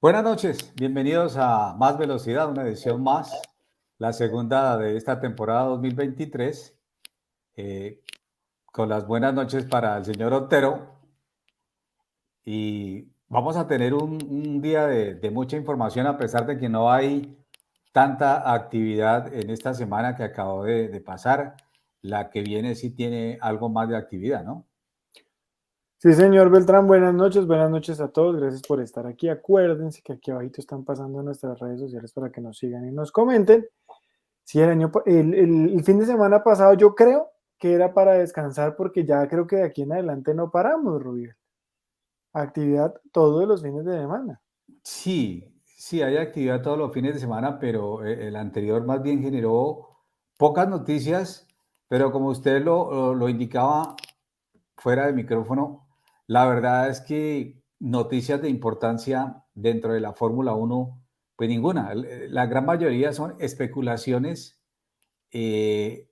Buenas noches, bienvenidos a Más Velocidad, una edición más, la segunda de esta temporada 2023, eh, con las buenas noches para el señor Otero. Y vamos a tener un día de mucha información, a pesar de que no hay tanta actividad en esta semana que acabó de pasar. La que viene sí tiene algo más de actividad, ¿no? Sí, señor Beltrán, buenas noches a todos, gracias por estar aquí. Acuérdense que aquí abajito están pasando nuestras redes sociales para que nos sigan y nos comenten. Sí, el fin de semana pasado yo creo que era para descansar porque ya creo que de aquí en adelante no paramos, Rubio. Actividad todos los fines de semana. Sí, sí, hay actividad todos los fines de semana, pero el anterior más bien generó pocas noticias, pero como usted lo indicaba fuera de micrófono, la verdad es que noticias de importancia dentro de la Fórmula Uno, pues ninguna. La gran mayoría son especulaciones eh,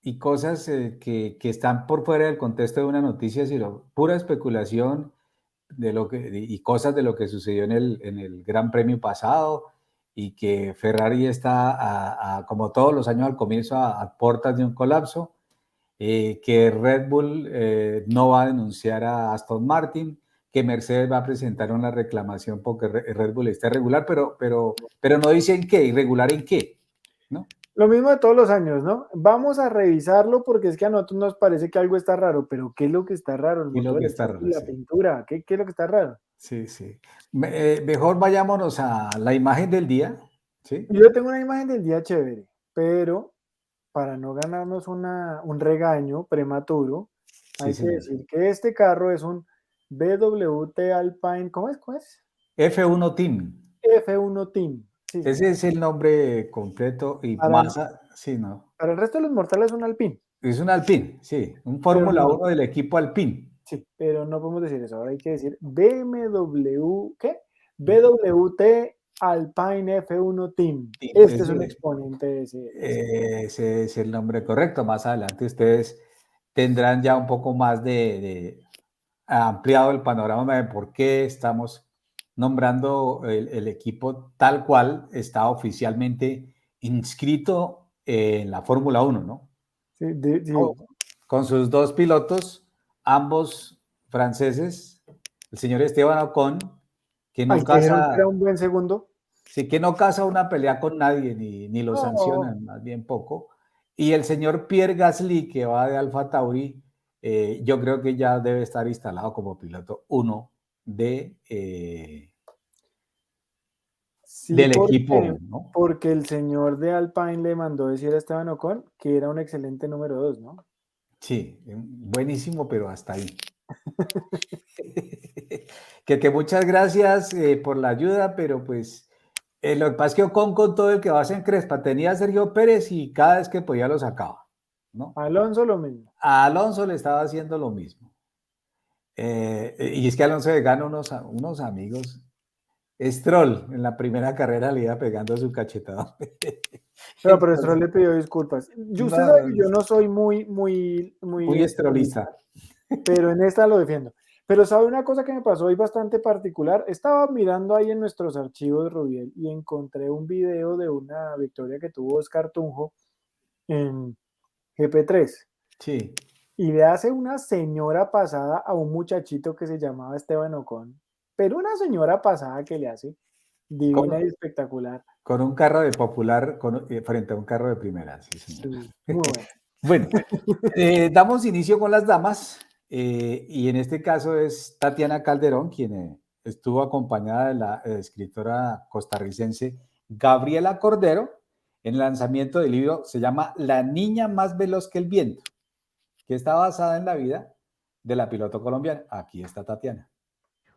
y cosas que están por fuera del contexto de una noticia, sino pura especulación de lo que, y cosas de lo que sucedió en el Gran Premio pasado y que Ferrari está, como todos los años al comienzo, a puertas de un colapso, que Red Bull no va a denunciar a Aston Martin, que Mercedes va a presentar una reclamación porque Red Bull está irregular, pero no dicen qué, irregular en qué, ¿no? Lo mismo de todos los años, ¿no? Vamos a revisarlo porque es que a nosotros nos parece que algo está raro, pero ¿qué es lo que está raro? El Y lo motor, que el está chasis, raro, la sí. pintura, ¿qué es lo que está raro? Sí, sí. Mejor vayámonos a la imagen del día, ¿sí? Yo tengo una imagen del día chévere, pero para no ganarnos un regaño prematuro, Sí, hay que señor. decir que este carro es un BWT Alpine, ¿cómo es? ¿Cómo es? F1 Team. F1 Team. Sí, Ese señor. es el nombre completo y Para el, Massa, sí, ¿no? para el resto de los mortales es un Alpine, Es un Alpine, sí, un pero Fórmula no, Uno del equipo Alpine. sí, pero no podemos decir eso. Ahora hay que decir BMW, ¿qué? BWT Alpine F1 Team. Sí, Este es un exponente de ese carro. ese es el nombre correcto. Más adelante ustedes tendrán ya un poco más de ampliado el panorama de por qué estamos nombrando el equipo tal cual está oficialmente inscrito en la Fórmula Uno, ¿no? Sí, Con, sí. con sus dos pilotos, ambos franceses, el señor Esteban Ocon, que Ay, no que dijeron que era casa, un buen segundo. sí, que no casa una pelea con nadie, ni lo No. sancionan, más bien poco. Y el señor Pierre Gasly, que va de Alfa Tauri, yo creo que ya debe estar instalado como piloto uno Sí, del equipo, ¿no? porque el señor de Alpine le mandó decir a Esteban Ocon que era un excelente número 2, ¿no? Sí, buenísimo, pero hasta ahí. Que muchas gracias por la ayuda, pero pues lo que pasa es que Ocon con todo el que va en Crespa tenía a Sergio Pérez y cada vez que podía lo sacaba, ¿no? Alonso lo mismo. A Alonso le estaba haciendo lo mismo. Y es que Alonso le gana unos amigos. Stroll en la primera carrera le iba pegando su cachetado. Pero Stroll Entonces, le pidió disculpas. Usted no, sabe no, que yo no soy muy muy strollista. strollista, pero en esta lo defiendo. Pero sabe una cosa que me pasó hoy bastante particular. Estaba mirando ahí en nuestros archivos, Rubiel, y encontré un video de una victoria que tuvo Oscar Tunjo en GP3. Sí, Y le hace una señora pasada a un muchachito que se llamaba Esteban Ocon. Pero una señora pasada que le hace, divina con, y espectacular. con un carro de popular frente a un carro de primera, sí, señor. Sí, muy bueno. Bueno, damos inicio con las damas y en este caso es Tatiana Calderón, quien estuvo acompañada de la escritora costarricense Gabriela Cordero en el lanzamiento del libro, se llama La niña más veloz que el viento, que está basada en la vida de la piloto colombiana. Aquí está Tatiana.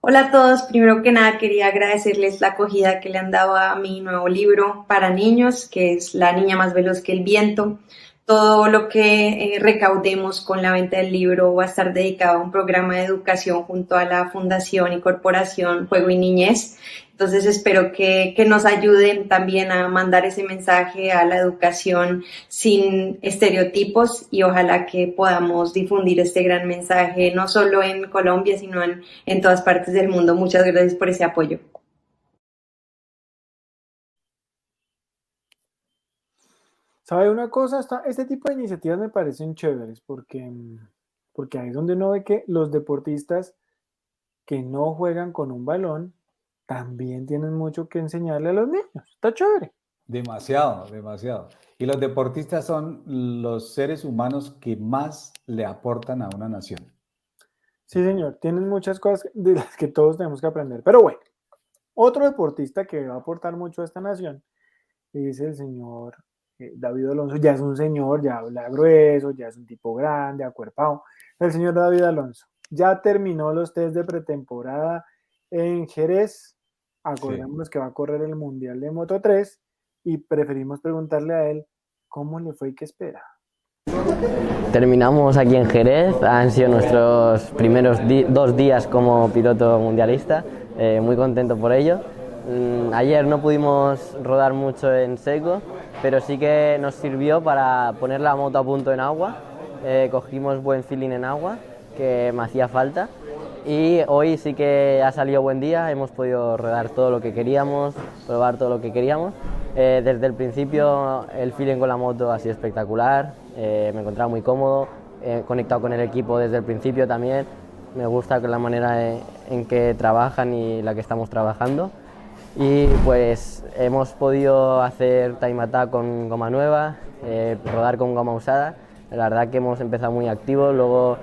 Hola a todos, primero que nada quería agradecerles la acogida que le han dado a mi nuevo libro para niños, que es La niña más veloz que el viento. Todo lo que recaudemos con la venta del libro va a estar dedicado a un programa de educación junto a la Fundación y Corporación Juego y Niñez. Entonces espero que nos ayuden también a mandar ese mensaje a la educación sin estereotipos y ojalá que podamos difundir este gran mensaje no solo en Colombia, sino en todas partes del mundo. Muchas gracias por ese apoyo. ¿Sabe una cosa? Este tipo de iniciativas me parecen chéveres porque ahí es donde uno ve que los deportistas que no juegan con un balón también tienen mucho que enseñarle a los niños. Está chévere. Demasiado, demasiado. Y los deportistas son los seres humanos que más le aportan a una nación. Sí, señor, tienen muchas cosas de las que todos tenemos que aprender. Pero bueno, otro deportista que va a aportar mucho a esta nación es el señor David Alonso. Ya es un señor, ya habla grueso, ya es un tipo grande, acuerpado. El señor David Alonso ya terminó los test de pretemporada en Jerez. Acordémonos que va a correr el Mundial de Moto 3 y preferimos preguntarle a él cómo le fue y qué espera. Terminamos aquí en Jerez, han sido nuestros primeros 2 días como piloto mundialista, muy contento por ello. Ayer no pudimos rodar mucho en seco, pero sí que nos sirvió para poner la moto a punto en agua, cogimos buen feeling en agua, que me hacía falta, y hoy sí que ha salido buen día, hemos podido rodar todo lo que queríamos, probar todo lo que queríamos. Desde el principio el feeling con la moto ha sido espectacular, me encontraba muy cómodo, he conectado con el equipo desde el principio también, me gusta la manera en que trabajan y la que estamos trabajando, y pues hemos podido hacer time attack con goma nueva, rodar con goma usada. La verdad que hemos empezado muy activos, luego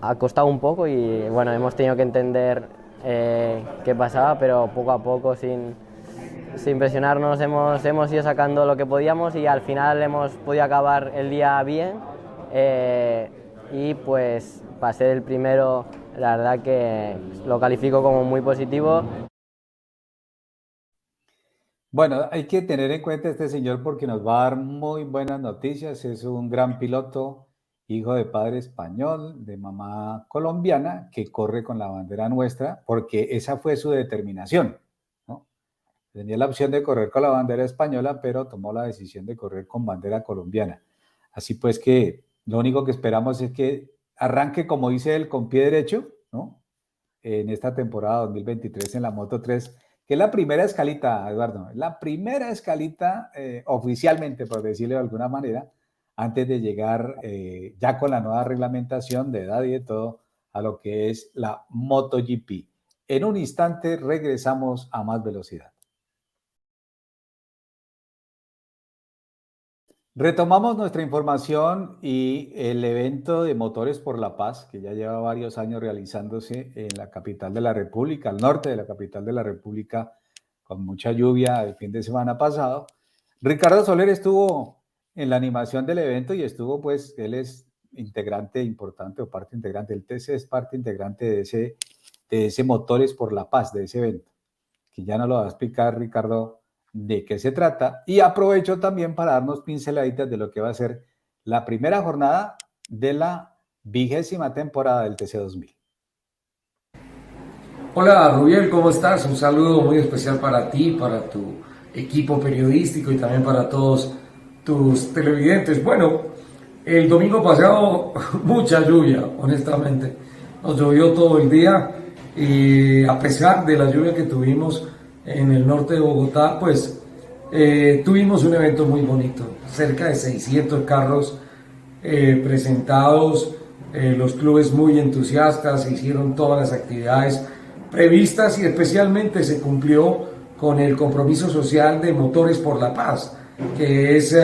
ha costado un poco y bueno, hemos tenido que entender qué pasaba, pero poco a poco, sin presionarnos, hemos ido sacando lo que podíamos y al final hemos podido acabar el día bien, y pues pasé del primero, la verdad que lo califico como muy positivo. Bueno, hay que tener en cuenta a este señor porque nos va a dar muy buenas noticias. Es un gran piloto, hijo de padre español, de mamá colombiana, que corre con la bandera nuestra porque esa fue su determinación, ¿no? Tenía la opción de correr con la bandera española, pero tomó la decisión de correr con bandera colombiana. Así pues que lo único que esperamos es que arranque, como dice él, con pie derecho, ¿no? En esta temporada 2023 en la Moto 3, que es la primera escalita, Eduardo, la primera escalita oficialmente, por decirlo de alguna manera, antes de llegar ya con la nueva reglamentación de edad y de todo a lo que es la MotoGP. En un instante regresamos a Más Velocidad. Retomamos nuestra información y el evento de Motores por la Paz, que ya lleva varios años realizándose en la capital de la República, al norte de la capital de la República, con mucha lluvia el fin de semana pasado. Ricardo Soler estuvo en la animación del evento y estuvo, pues, él es integrante importante o parte integrante, el TC es parte integrante de ese Motores por la Paz, de ese evento, que ya nos lo va a explicar Ricardo de qué se trata, y aprovecho también para darnos pinceladitas de lo que va a ser la primera jornada de la 20ª temporada del TC2000. Hola Rubiel, ¿cómo estás? Un saludo muy especial para ti, para tu equipo periodístico y también para todos tus televidentes. Bueno, el domingo pasado mucha lluvia, honestamente. Nos llovió todo el día y a pesar de la lluvia que tuvimos en el norte de Bogotá, pues tuvimos un evento muy bonito, cerca de 600 carros presentados, los clubes muy entusiastas, hicieron todas las actividades previstas y especialmente se cumplió con el compromiso social de Motores por la Paz, que es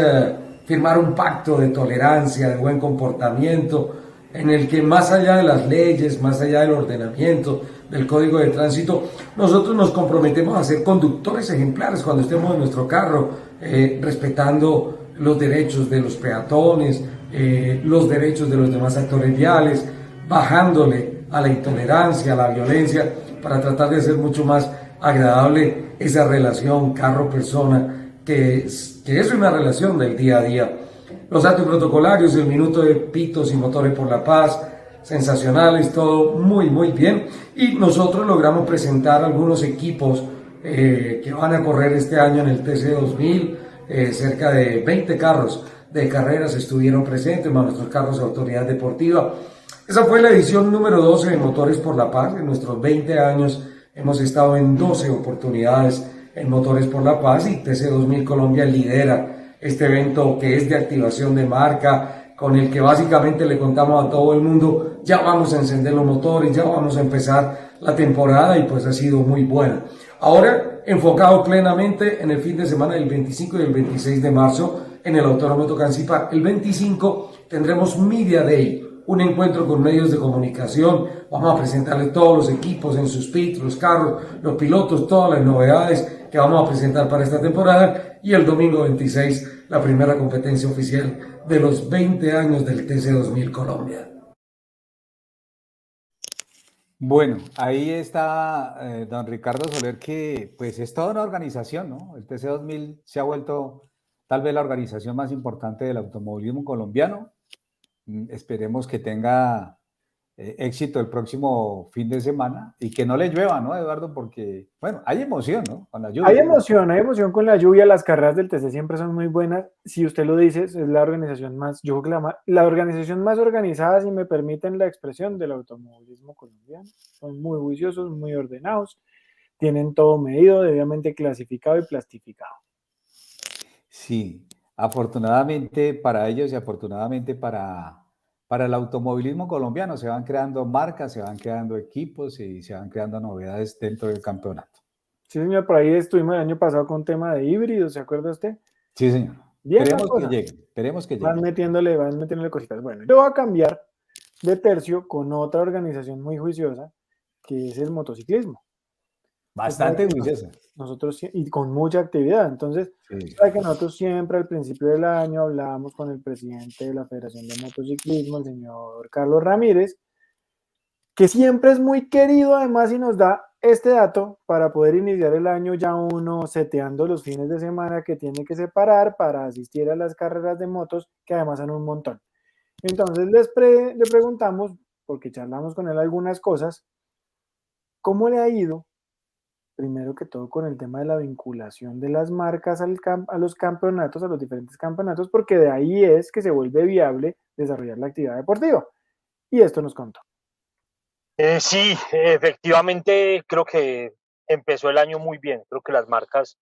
firmar un pacto de tolerancia, de buen comportamiento, en el que más allá de las leyes, más allá del ordenamiento, del código de tránsito, nosotros nos comprometemos a ser conductores ejemplares cuando estemos en nuestro carro, respetando los derechos de los peatones, los derechos de los demás actores viales, bajándole a la intolerancia, a la violencia, para tratar de hacer mucho más agradable esa relación carro-persona, que es una relación del día a día. Los actos protocolarios, el minuto de pitos y Motores por la Paz, sensacionales, todo muy muy bien, y nosotros logramos presentar algunos equipos que van a correr este año en el TC2000, cerca de 20 carros de carreras estuvieron presentes, más nuestros carros de autoridad deportiva. Esa fue la edición número 12 de Motores por la Paz. En nuestros 20 años hemos estado en 12 oportunidades en Motores por la Paz y TC2000 Colombia lidera este evento que es de activación de marca, con el que básicamente le contamos a todo el mundo, ya vamos a encender los motores, ya vamos a empezar la temporada y pues ha sido muy buena. Ahora, enfocado plenamente en el fin de semana del 25 y el 26 de marzo en el Autódromo Tocancipá. El 25 tendremos Media Day, un encuentro con medios de comunicación. Vamos a presentarles todos los equipos en sus pits, los carros, los pilotos, todas las novedades que vamos a presentar para esta temporada. Y el domingo 26, la primera competencia oficial de los 20 años del TC2000 Colombia. Bueno, ahí está don Ricardo Soler, que pues es toda una organización, ¿no? El TC2000 se ha vuelto tal vez la organización más importante del automovilismo colombiano. Esperemos que tenga éxito el próximo fin de semana y que no le llueva, ¿no, Eduardo? Porque, bueno, hay emoción, ¿no? Con la lluvia. Hay emoción con la lluvia. Las carreras del TC siempre son muy buenas. Si usted lo dice, es la organización más, yo creo que la organización más organizada, si me permiten la expresión, del automovilismo colombiano. Son muy juiciosos, muy ordenados, tienen todo medido, debidamente clasificado y plastificado. Sí, afortunadamente para ellos y afortunadamente para el automovilismo colombiano se van creando marcas, se van creando equipos y se van creando novedades dentro del campeonato. Sí, señor, por ahí estuvimos el año pasado con un tema de híbridos, ¿se acuerda usted? Sí, señor. Bien, esperemos que van lleguen. metiéndole cositas. Bueno, yo voy a cambiar de tercio con otra organización muy juiciosa, que es el motociclismo. Bastante juiciosa. Nosotros, y con mucha actividad. Entonces, sí. sabe que nosotros siempre al principio del año hablábamos con el presidente de la Federación de Motociclismo, el señor Carlos Ramírez, que siempre es muy querido además y nos da este dato para poder iniciar el año ya uno seteando los fines de semana que tiene que separar para asistir a las carreras de motos, que además son un montón. Entonces le preguntamos, porque charlamos con él algunas cosas, ¿cómo le ha ido? Primero que todo con el tema de la vinculación de las marcas a los campeonatos, a los diferentes campeonatos, porque de ahí es que se vuelve viable desarrollar la actividad deportiva. Y esto nos contó. Sí, efectivamente creo que empezó el año muy bien. Creo que las marcas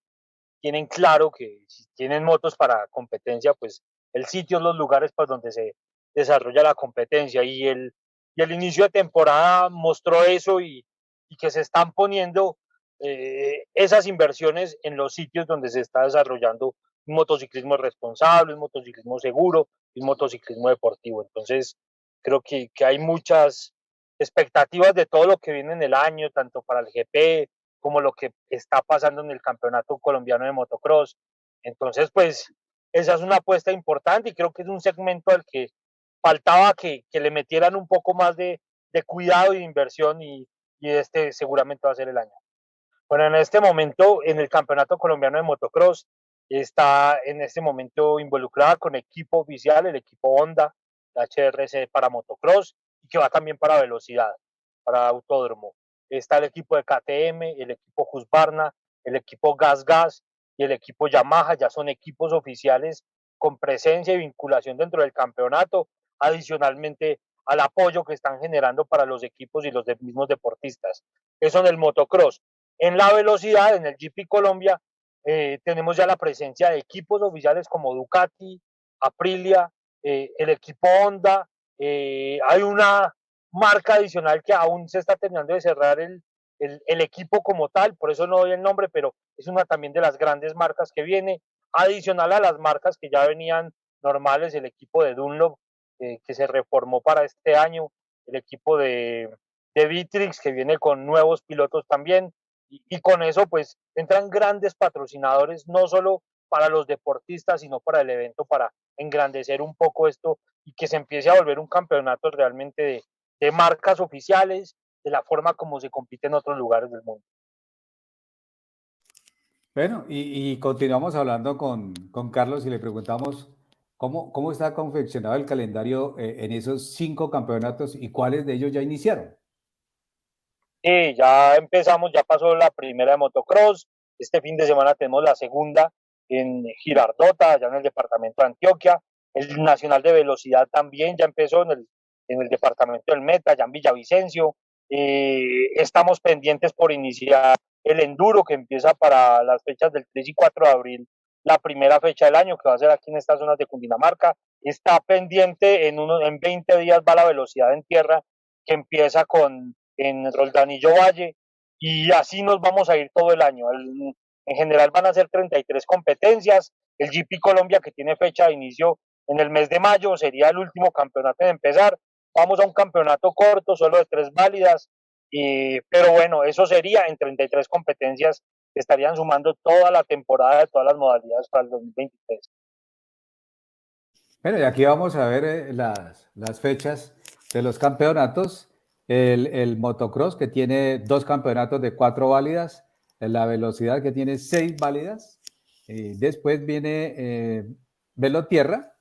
tienen claro que si tienen motos para competencia, pues el sitio, los lugares pues, donde se desarrolla la competencia y el inicio de temporada mostró eso y que se están poniendo esas inversiones en los sitios donde se está desarrollando un motociclismo responsable, un motociclismo seguro y un motociclismo deportivo. Entonces, creo que hay muchas expectativas de todo lo que viene en el año, tanto para el GP como lo que está pasando en el Campeonato Colombiano de Motocross. Entonces, pues, esa es una apuesta importante y creo que es un segmento al que faltaba que le metieran un poco más de cuidado y de inversión y este seguramente va a ser el año. Bueno, en este momento, en el Campeonato Colombiano de Motocross, está en este momento involucrada con equipo oficial, el equipo Honda, la HRC para motocross, y que va también para velocidad, para autódromo. Está el equipo de KTM, el equipo Husqvarna, el equipo Gas Gas y el equipo Yamaha, ya son equipos oficiales con presencia y vinculación dentro del campeonato, adicionalmente al apoyo que están generando para los equipos y los mismos deportistas. Eso en el motocross. En la velocidad, en el GP Colombia, tenemos ya la presencia de equipos oficiales como Ducati, Aprilia, el equipo Honda. Hay una marca adicional que aún se está terminando de cerrar el equipo como tal, por eso no doy el nombre, pero es una también de las grandes marcas que viene, adicional a las marcas que ya venían normales, el equipo de Dunlop, que se reformó para este año, el equipo de Vitrix, que viene con nuevos pilotos también, y con eso pues entran grandes patrocinadores, no solo para los deportistas, sino para el evento, para engrandecer un poco esto y que se empiece a volver un campeonato realmente de marcas oficiales, de la forma como se compite en otros lugares del mundo. Bueno, y continuamos hablando con Carlos y le preguntamos cómo está confeccionado el calendario en esos 5 campeonatos y cuáles de ellos ya iniciaron. Ya empezamos, ya pasó la primera de motocross, este fin de semana tenemos la segunda en Girardota, allá en el departamento de Antioquia, el nacional de velocidad también ya empezó en el departamento del Meta, allá en Villavicencio, estamos pendientes por iniciar el enduro que empieza para las fechas del 3 y 4 de abril la primera fecha del año, que va a ser aquí en estas zonas de Cundinamarca. Está pendiente, en 20 días va la velocidad en tierra, que empieza en Roldanillo Valle, y así nos vamos a ir todo el año. En general van a ser 33 competencias. El GP Colombia, que tiene fecha de inicio en el mes de mayo, sería el último campeonato en empezar. Vamos a un campeonato corto, solo de 3 válidas, pero bueno, eso sería en 33 competencias que estarían sumando toda la temporada de todas las modalidades para el 2023. Bueno, y aquí vamos a ver las fechas de los campeonatos. El motocross, que tiene 2 campeonatos de 4 válidas, la velocidad, que tiene 6 válidas. Después viene velotierra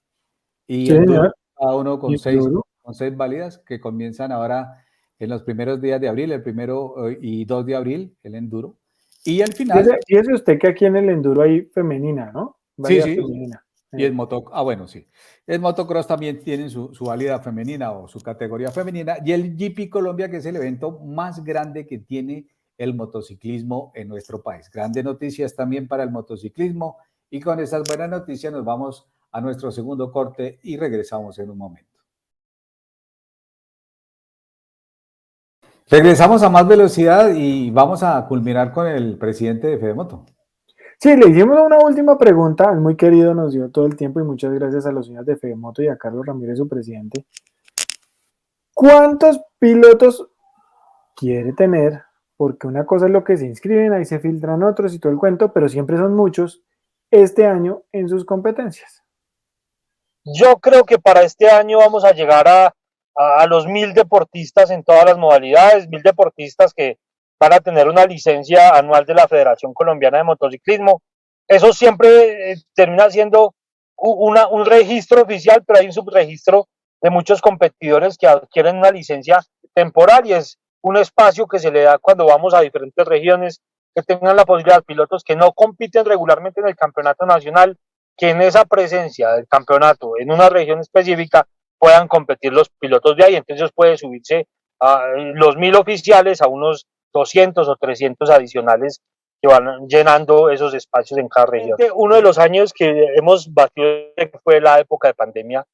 y Sí, enduro, señor. cada uno Y con enduro. 6 válidas, que comienzan ahora en los primeros días de abril, el 1 y 2 de abril, el enduro. Y al final, Fíjese usted que aquí en el enduro hay femenina, ¿no? sí, Válida sí, femenina. y el bueno, sí. El motocross también tiene su válida femenina o su categoría femenina. Y el GP Colombia, que es el evento más grande que tiene el motociclismo en nuestro país. Grandes noticias también para el motociclismo. Y con estas buenas noticias nos vamos a nuestro segundo corte y regresamos en un momento. Regresamos a más velocidad y vamos a culminar con el presidente de Fedemoto. Sí, le hicimos una última pregunta, el muy querido nos dio todo el tiempo y muchas gracias a los señores de Fedemoto y a Carlos Ramírez, su presidente. ¿Cuántos pilotos quiere tener? Porque una cosa es lo que se inscriben, ahí se filtran otros y todo el cuento, pero siempre son muchos este año en sus competencias. Yo creo que para este año vamos a llegar a los 1000 deportistas en todas las modalidades, 1000 deportistas que van a tener una licencia anual de la Federación Colombiana de Motociclismo. Eso siempre termina siendo un registro oficial, pero hay un subregistro de muchos competidores que adquieren una licencia temporal, y es un espacio que se le da cuando vamos a diferentes regiones, que tengan la posibilidad, pilotos que no compiten regularmente en el campeonato nacional, que en esa presencia del campeonato en una región específica puedan competir los pilotos de ahí. Entonces puede subirse a los 1000 oficiales a unos 200 o 300 adicionales que van llenando esos espacios en cada región. Uno de los años que hemos batido fue la época de pandemia.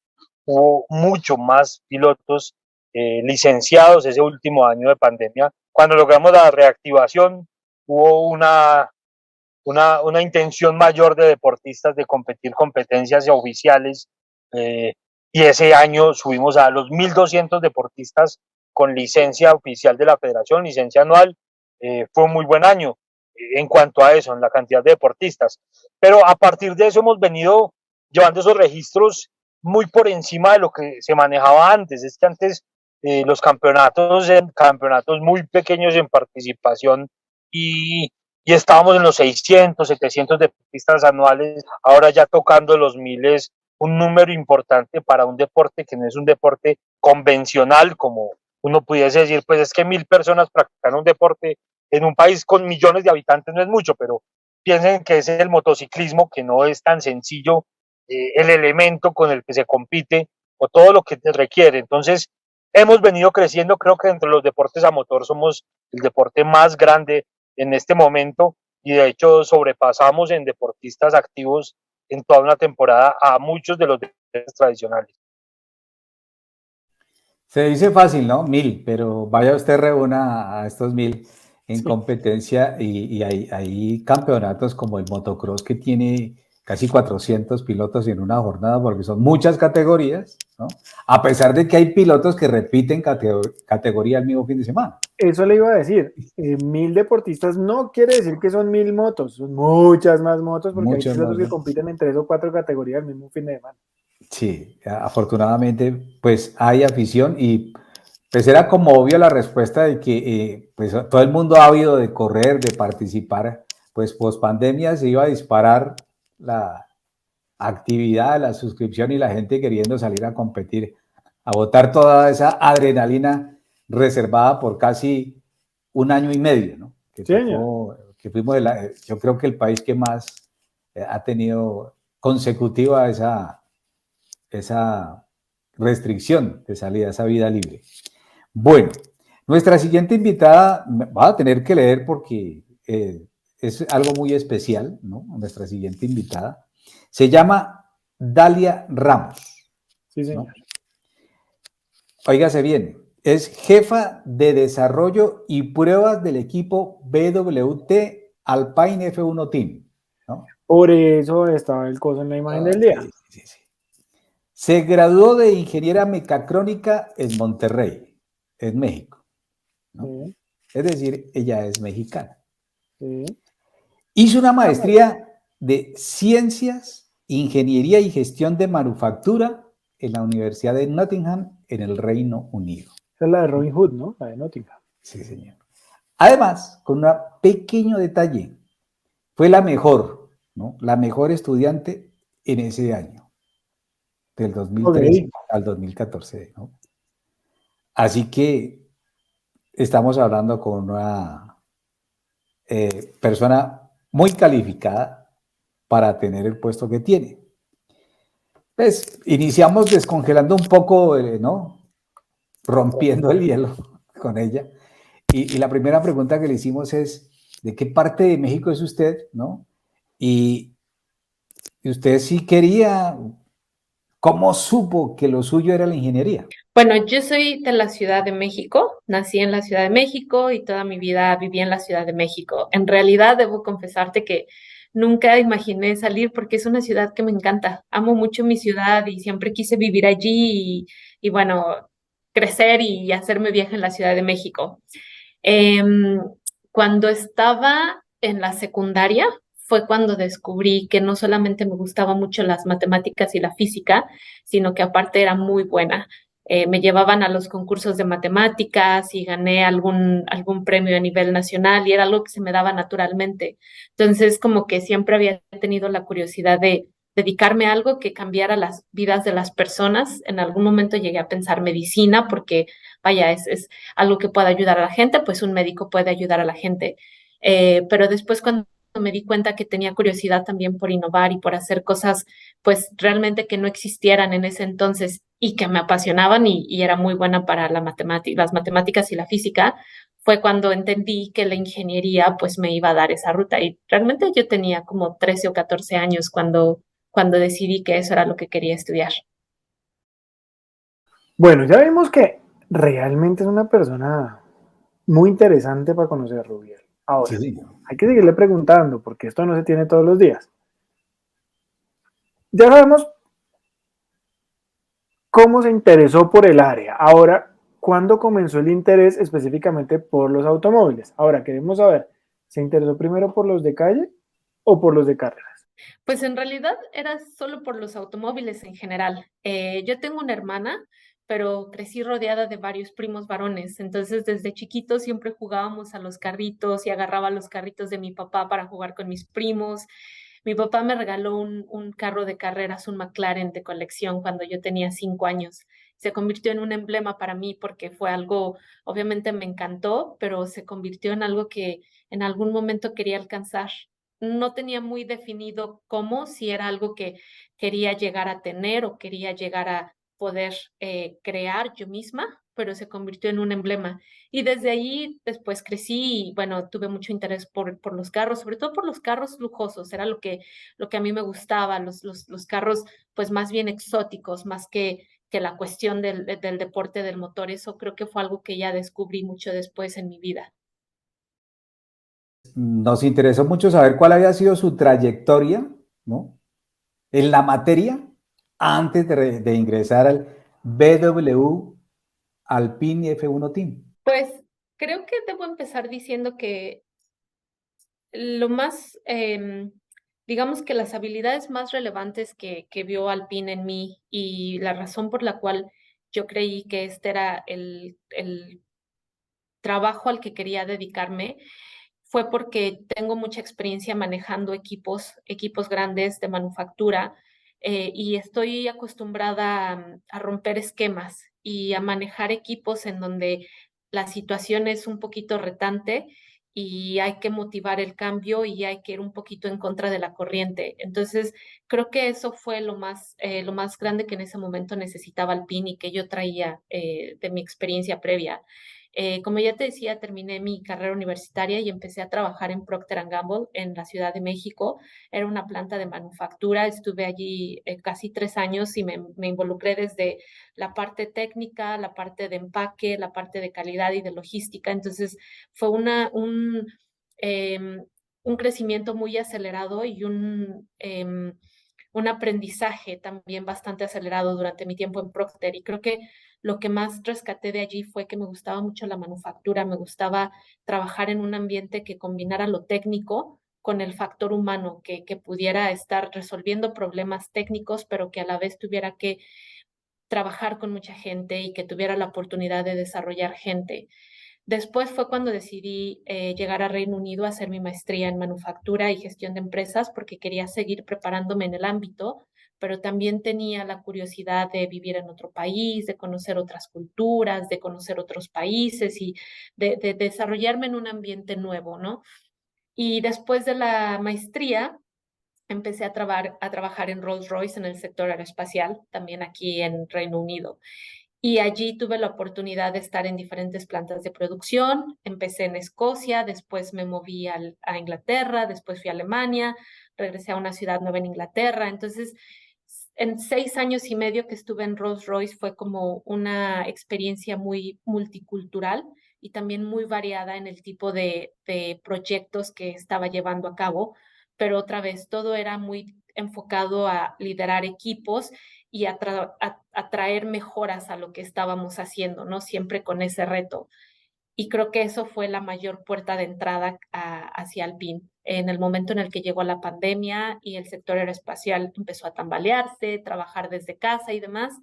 Hubo mucho más pilotos licenciados ese último año de pandemia. Cuando logramos la reactivación, hubo una intención mayor de deportistas de competir competencias oficiales, y ese año subimos a los 1200 deportistas con licencia oficial de la federación, licencia anual. Fue un muy buen año en cuanto a eso, en la cantidad de deportistas, pero a partir de eso hemos venido llevando esos registros muy por encima de lo que se manejaba antes. Es que antes los campeonatos eran campeonatos muy pequeños en participación, y estábamos en los 600, 700 deportistas anuales. Ahora ya tocando los 1000 es un número importante para un deporte que no es un deporte convencional, como uno pudiese decir, pues es que 1000 personas practican un deporte en un país con millones de habitantes no es mucho, pero piensen que es el motociclismo, que no es tan sencillo el elemento con el que se compite o todo lo que requiere. Entonces, hemos venido creciendo. Creo que entre los deportes a motor somos el deporte más grande en este momento, y de hecho sobrepasamos en deportistas activos en toda una temporada a muchos de los deportes tradicionales. Se dice fácil, ¿no? 1000, pero vaya usted reúna a estos 1000 en competencia y hay campeonatos como el motocross, que tiene casi 400 pilotos en una jornada, porque son muchas categorías, ¿no? A pesar de que hay pilotos que repiten categoría el mismo fin de semana. Eso le iba a decir, 1000 deportistas no quiere decir que son 1000 motos, son muchas más motos, porque hay pilotos que compiten en 3 o 4 categorías el mismo fin de semana. Sí, afortunadamente pues hay afición, y pues era como obvio la respuesta de que pues todo el mundo ávido de correr, de participar. Pues post pandemia se iba a disparar la actividad, la suscripción, y la gente queriendo salir a competir, a botar toda esa adrenalina reservada por casi un año y medio, ¿no? Que fuimos yo creo que el país que más ha tenido consecutiva esa restricción de salida, esa vida libre. Bueno, nuestra siguiente invitada va a tener que leer porque es algo muy especial, ¿no? Nuestra siguiente invitada. Se llama Dalia Ramos, Sí, ¿no? señor. Óigase bien, es jefa de desarrollo y pruebas del equipo BWT Alpine F1 Team, ¿no? Por eso estaba el coso en la imagen del día. Sí, sí, sí. Se graduó de ingeniera mecatrónica en Monterrey, en México, ¿no? Sí, Es decir, ella es mexicana. sí. Hizo una maestría de Ciencias, Ingeniería y Gestión de Manufactura en la Universidad de Nottingham, en el Reino Unido. Esa es la de Robin Hood, ¿no? La de Nottingham. Sí, señor. Además, con un pequeño detalle, fue la mejor, ¿no? La mejor estudiante en ese año, del 2013 Ok. al 2014, ¿no? Así que estamos hablando con una persona muy calificada para tener el puesto que tiene. Pues iniciamos descongelando un poco, ¿no? Rompiendo el hielo con ella. Y la primera pregunta que le hicimos es, ¿de qué parte de México es usted, no? Y usted sí quería, ¿cómo supo que lo suyo era la ingeniería? Bueno, yo soy de la Ciudad de México, nací en la Ciudad de México y toda mi vida viví en la Ciudad de México. En realidad, debo confesarte que nunca imaginé salir porque es una ciudad que me encanta. Amo mucho mi ciudad y siempre quise vivir allí y bueno, crecer y hacerme viaje en la Ciudad de México. Em, Cuando estaba en la secundaria fue cuando descubrí que no solamente me gustaban mucho las matemáticas y la física, sino que aparte era muy buena. Me llevaban a los concursos de matemáticas y gané algún premio a nivel nacional y era algo que se me daba naturalmente. Entonces, como que siempre había tenido la curiosidad de dedicarme a algo que cambiara las vidas de las personas. En algún momento llegué a pensar medicina porque, vaya, es algo que pueda ayudar a la gente, pues un médico puede ayudar a la gente. Pero después cuando me di cuenta que tenía curiosidad también por innovar y por hacer cosas pues realmente que no existieran en ese entonces y que me apasionaban y era muy buena para las matemáticas y la física, fue cuando entendí que la ingeniería pues me iba a dar esa ruta. Y realmente yo tenía como 13 o 14 años cuando decidí que eso era lo que quería estudiar. Bueno, ya vimos que realmente es una persona muy interesante para conocer a Rubiel. Sí, Ahora, señor. hay que seguirle preguntando porque esto no se tiene todos los días. Ya sabemos cómo se interesó por el área. Ahora, ¿cuándo comenzó el interés específicamente por los automóviles? Ahora, queremos saber, ¿se interesó primero por los de calle o por los de carreras? Pues en realidad era solo por los automóviles en general. Yo tengo una hermana, pero crecí rodeada de varios primos varones. Entonces, desde chiquitos siempre jugábamos a los carritos y agarraba los carritos de mi papá para jugar con mis primos. Mi papá me regaló un carro de carreras, un McLaren de colección cuando yo tenía 5 años. Se convirtió en un emblema para mí porque fue algo, obviamente me encantó, pero se convirtió en algo que en algún momento quería alcanzar. No tenía muy definido cómo, si era algo que quería llegar a tener o quería llegar a poder crear yo misma, pero se convirtió en un emblema. Y desde ahí después crecí y bueno, tuve mucho interés por los carros, sobre todo por los carros lujosos, era lo que a mí me gustaba, los carros pues más bien exóticos, más que la cuestión del deporte del motor. Eso creo que fue algo que ya descubrí mucho después en mi vida. Nos interesó mucho saber cuál había sido su trayectoria, ¿no? En la materia antes de ingresar al BW Alpine F1 Team. Pues creo que debo empezar diciendo que lo más, digamos que las habilidades más relevantes que vio Alpine en mí y la razón por la cual yo creí que este era el trabajo al que quería dedicarme fue porque tengo mucha experiencia manejando equipos grandes de manufactura, y estoy acostumbrada a romper esquemas y a manejar equipos en donde la situación es un poquito retante y hay que motivar el cambio y hay que ir un poquito en contra de la corriente. Entonces, creo que eso fue lo más grande que en ese momento necesitaba Alpine y que yo traía de mi experiencia previa. Como ya te decía, terminé mi carrera universitaria y empecé a trabajar en Procter Gamble en la Ciudad de México. Era una planta de manufactura. Estuve allí casi 3 años y me involucré desde la parte técnica, la parte de empaque, la parte de calidad y de logística. Entonces fue em, un crecimiento muy acelerado y un aprendizaje también bastante acelerado durante mi tiempo en Procter. Y creo que lo que más rescaté de allí fue que me gustaba mucho la manufactura, me gustaba trabajar en un ambiente que combinara lo técnico con el factor humano, que pudiera estar resolviendo problemas técnicos, pero que a la vez tuviera que trabajar con mucha gente y que tuviera la oportunidad de desarrollar gente. Después fue cuando decidí llegar a Reino Unido a hacer mi maestría en manufactura y gestión de empresas porque quería seguir preparándome en el ámbito, pero también tenía la curiosidad de vivir en otro país, de conocer otras culturas, de conocer otros países y de desarrollarme en un ambiente nuevo, ¿no? Y después de la maestría empecé a trabajar en Rolls-Royce en el sector aeroespacial, también aquí en Reino Unido. Y allí tuve la oportunidad de estar en diferentes plantas de producción. Empecé en Escocia, después me moví a Inglaterra, después fui a Alemania, regresé a una ciudad nueva en Inglaterra. Entonces, en 6 años y medio que estuve en Rolls-Royce fue como una experiencia muy multicultural y también muy variada en el tipo de proyectos que estaba llevando a cabo, pero otra vez todo era muy enfocado a liderar equipos y a traer mejoras a lo que estábamos haciendo, ¿no? Siempre con ese reto. Y creo que eso fue la mayor puerta de entrada hacia Alpine. En el momento en el que llegó la pandemia y el sector aeroespacial empezó a tambalearse, trabajar desde casa y demás,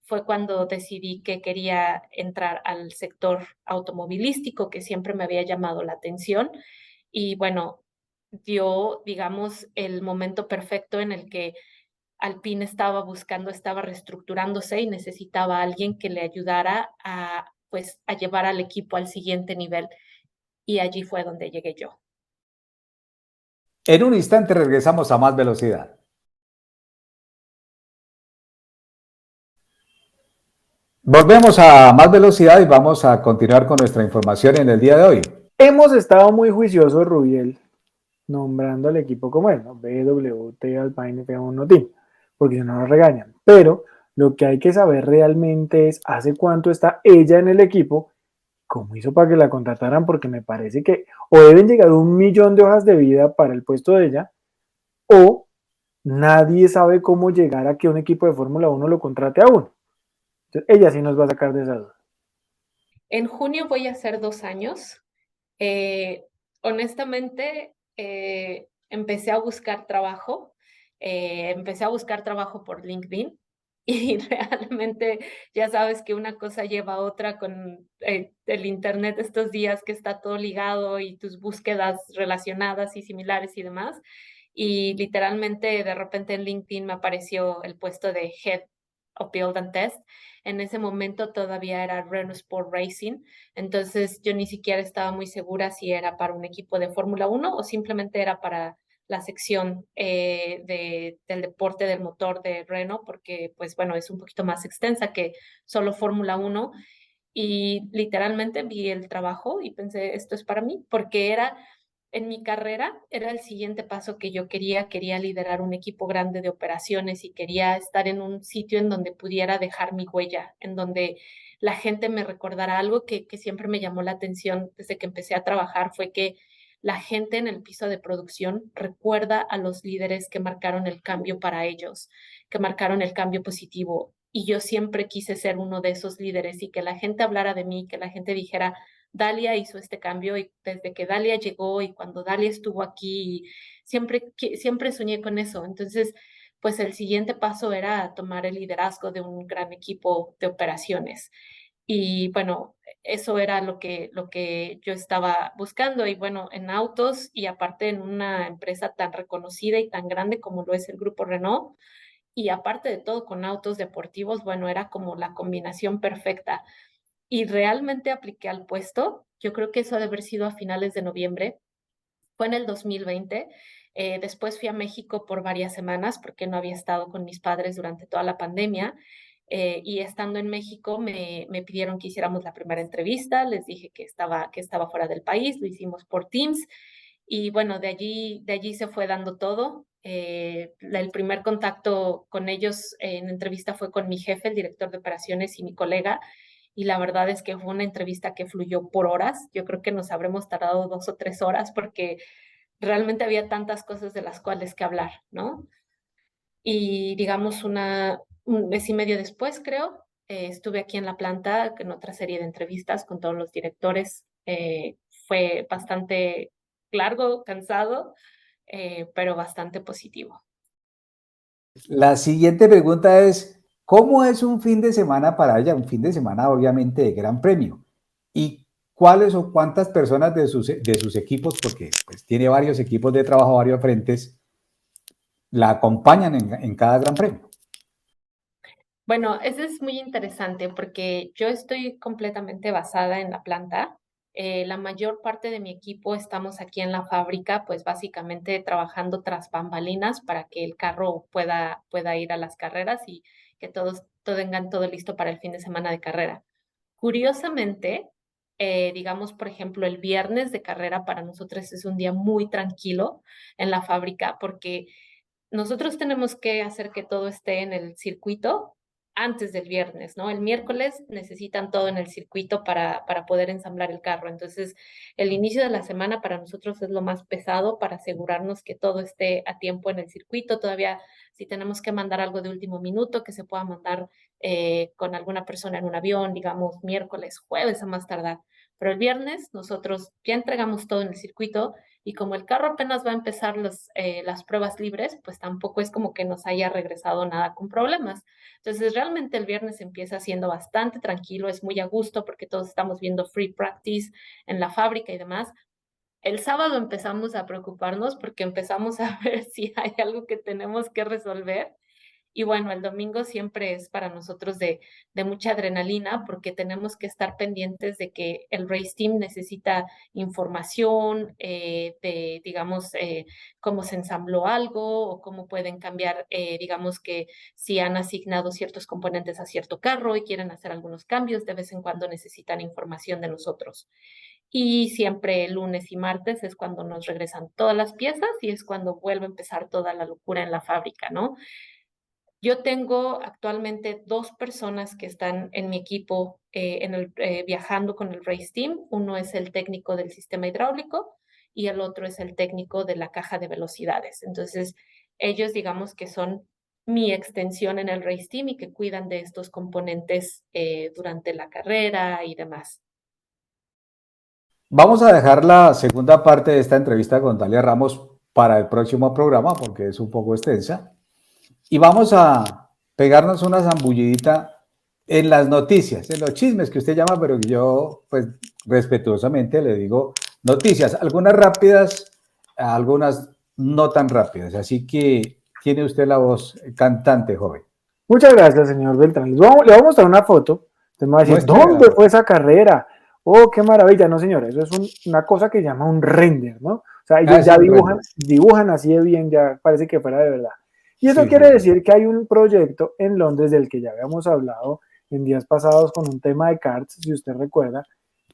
fue cuando decidí que quería entrar al sector automovilístico, que siempre me había llamado la atención. Y bueno, dio, digamos, el momento perfecto en el que Alpine estaba reestructurándose y necesitaba a alguien que le ayudara pues, a llevar al equipo al siguiente nivel. Y allí fue donde llegué yo. En un instante regresamos a Más Velocidad. Volvemos a Más Velocidad y vamos a continuar con nuestra información en el día de hoy. Hemos estado muy juiciosos, Rubiel, nombrando al equipo como él, ¿no? BWT, Alpine, F1 Team, porque si no nos regañan. Pero lo que hay que saber realmente es hace cuánto está ella en el equipo, cómo hizo para que la contrataran, porque me parece que o deben llegar 1 millón de hojas de vida para el puesto de ella, o nadie sabe cómo llegar a que un equipo de Fórmula 1 lo contrate a uno. Entonces, ella sí nos va a sacar de esa duda. En junio voy a hacer 2 años. Eh, Honestamente, empecé a buscar trabajo. Empecé a buscar trabajo por LinkedIn y realmente ya sabes que una cosa lleva a otra con el Internet estos días que está todo ligado y tus búsquedas relacionadas y similares y demás. Y literalmente de repente en LinkedIn me apareció el puesto de Head of Build and Test. En ese momento todavía era Renault Sport Racing, entonces yo ni siquiera estaba muy segura si era para un equipo de Fórmula 1 o simplemente era para la sección del deporte del motor de Renault, porque pues bueno, es un poquito más extensa que solo Fórmula 1 y literalmente vi el trabajo y pensé, esto es para mí, porque era en mi carrera, era el siguiente paso que yo quería liderar un equipo grande de operaciones y quería estar en un sitio en donde pudiera dejar mi huella, en donde la gente me recordara algo que siempre me llamó la atención desde que empecé a trabajar, fue que la gente en el piso de producción recuerda a los líderes que marcaron el cambio para ellos, que marcaron el cambio positivo. Y yo siempre quise ser uno de esos líderes y que la gente hablara de mí, que la gente dijera, Dalia hizo este cambio y desde que Dalia llegó y cuando Dalia estuvo aquí, siempre soñé con eso. Entonces, pues el siguiente paso era tomar el liderazgo de un gran equipo de operaciones. Y bueno, eso era lo que yo estaba buscando. Y bueno, en autos y aparte en una empresa tan reconocida y tan grande como lo es el Grupo Renault, y aparte de todo con autos deportivos, bueno, era como la combinación perfecta. Y realmente apliqué al puesto. Yo creo que eso ha de haber sido a finales de noviembre. Fue en el 2020. Después fui a México por varias semanas porque no había estado con mis padres durante toda la pandemia. y estando en México me pidieron que hiciéramos la primera entrevista, les dije que estaba fuera del país, lo hicimos por Teams y bueno, de allí se fue dando todo. El primer contacto con ellos en entrevista fue con mi jefe, el director de operaciones y mi colega, y la verdad es que fue una entrevista que fluyó por horas. Yo creo que nos habremos tardado 2 o 3 horas porque realmente había tantas cosas de las cuales que hablar, ¿no? Y digamos un mes y medio después, creo, estuve aquí en la planta en otra serie de entrevistas con todos los directores. Fue bastante largo, cansado, pero bastante positivo. La siguiente pregunta es, ¿cómo es un fin de semana para ella? Un fin de semana obviamente de gran premio. ¿Y cuáles o cuántas personas de sus equipos, porque pues, tiene varios equipos de trabajo, varios frentes, la acompañan en cada gran premio? Bueno, eso es muy interesante porque yo estoy completamente basada en la planta. La mayor parte de mi equipo estamos aquí en la fábrica, pues básicamente trabajando tras bambalinas para que el carro pueda ir a las carreras y que todos tengan todo listo para el fin de semana de carrera. Curiosamente, digamos, por ejemplo, el viernes de carrera para nosotros es un día muy tranquilo en la fábrica porque nosotros tenemos que hacer que todo esté en el circuito antes del viernes, ¿no? El miércoles necesitan todo en el circuito para poder ensamblar el carro. Entonces, el inicio de la semana para nosotros es lo más pesado para asegurarnos que todo esté a tiempo en el circuito. Todavía, si tenemos que mandar algo de último minuto, que se pueda mandar con alguna persona en un avión, digamos, miércoles, jueves a más tardar. Pero el viernes nosotros ya entregamos todo en el circuito y como el carro apenas va a empezar las pruebas libres, pues tampoco es como que nos haya regresado nada con problemas. Entonces, realmente el viernes empieza siendo bastante tranquilo, es muy a gusto porque todos estamos viendo free practice en la fábrica y demás. El sábado empezamos a preocuparnos porque empezamos a ver si hay algo que tenemos que resolver y bueno, el domingo siempre es para nosotros de mucha adrenalina porque tenemos que estar pendientes de que el race team necesita información de, digamos, cómo se ensambló algo o cómo pueden cambiar, digamos que si han asignado ciertos componentes a cierto carro y quieren hacer algunos cambios, de vez en cuando necesitan información de nosotros. Y siempre lunes y martes es cuando nos regresan todas las piezas y es cuando vuelve a empezar toda la locura en la fábrica, ¿no? Yo tengo actualmente 2 personas que están en mi equipo viajando con el Race Team. Uno es el técnico del sistema hidráulico y el otro es el técnico de la caja de velocidades. Entonces, ellos digamos que son mi extensión en el Race Team y que cuidan de estos componentes durante la carrera y demás. Vamos a dejar la segunda parte de esta entrevista con Dalia Ramos para el próximo programa porque es un poco extensa. Y vamos a pegarnos una zambullidita en las noticias, en los chismes que usted llama, pero yo, pues, respetuosamente le digo noticias, algunas rápidas, algunas no tan rápidas. Así que tiene usted la voz cantante, joven. Muchas gracias, señor Beltrán. Le vamos a mostrar una foto. Usted me va a decir, ¿dónde fue esa carrera? Oh, qué maravilla. No, señor, eso es una cosa que se llama un render, ¿no? O sea, ellos ya dibujan así de bien, ya parece que fuera de verdad. Y eso quiere decir que hay un proyecto en Londres del que ya habíamos hablado en días pasados con un tema de karts, si usted recuerda,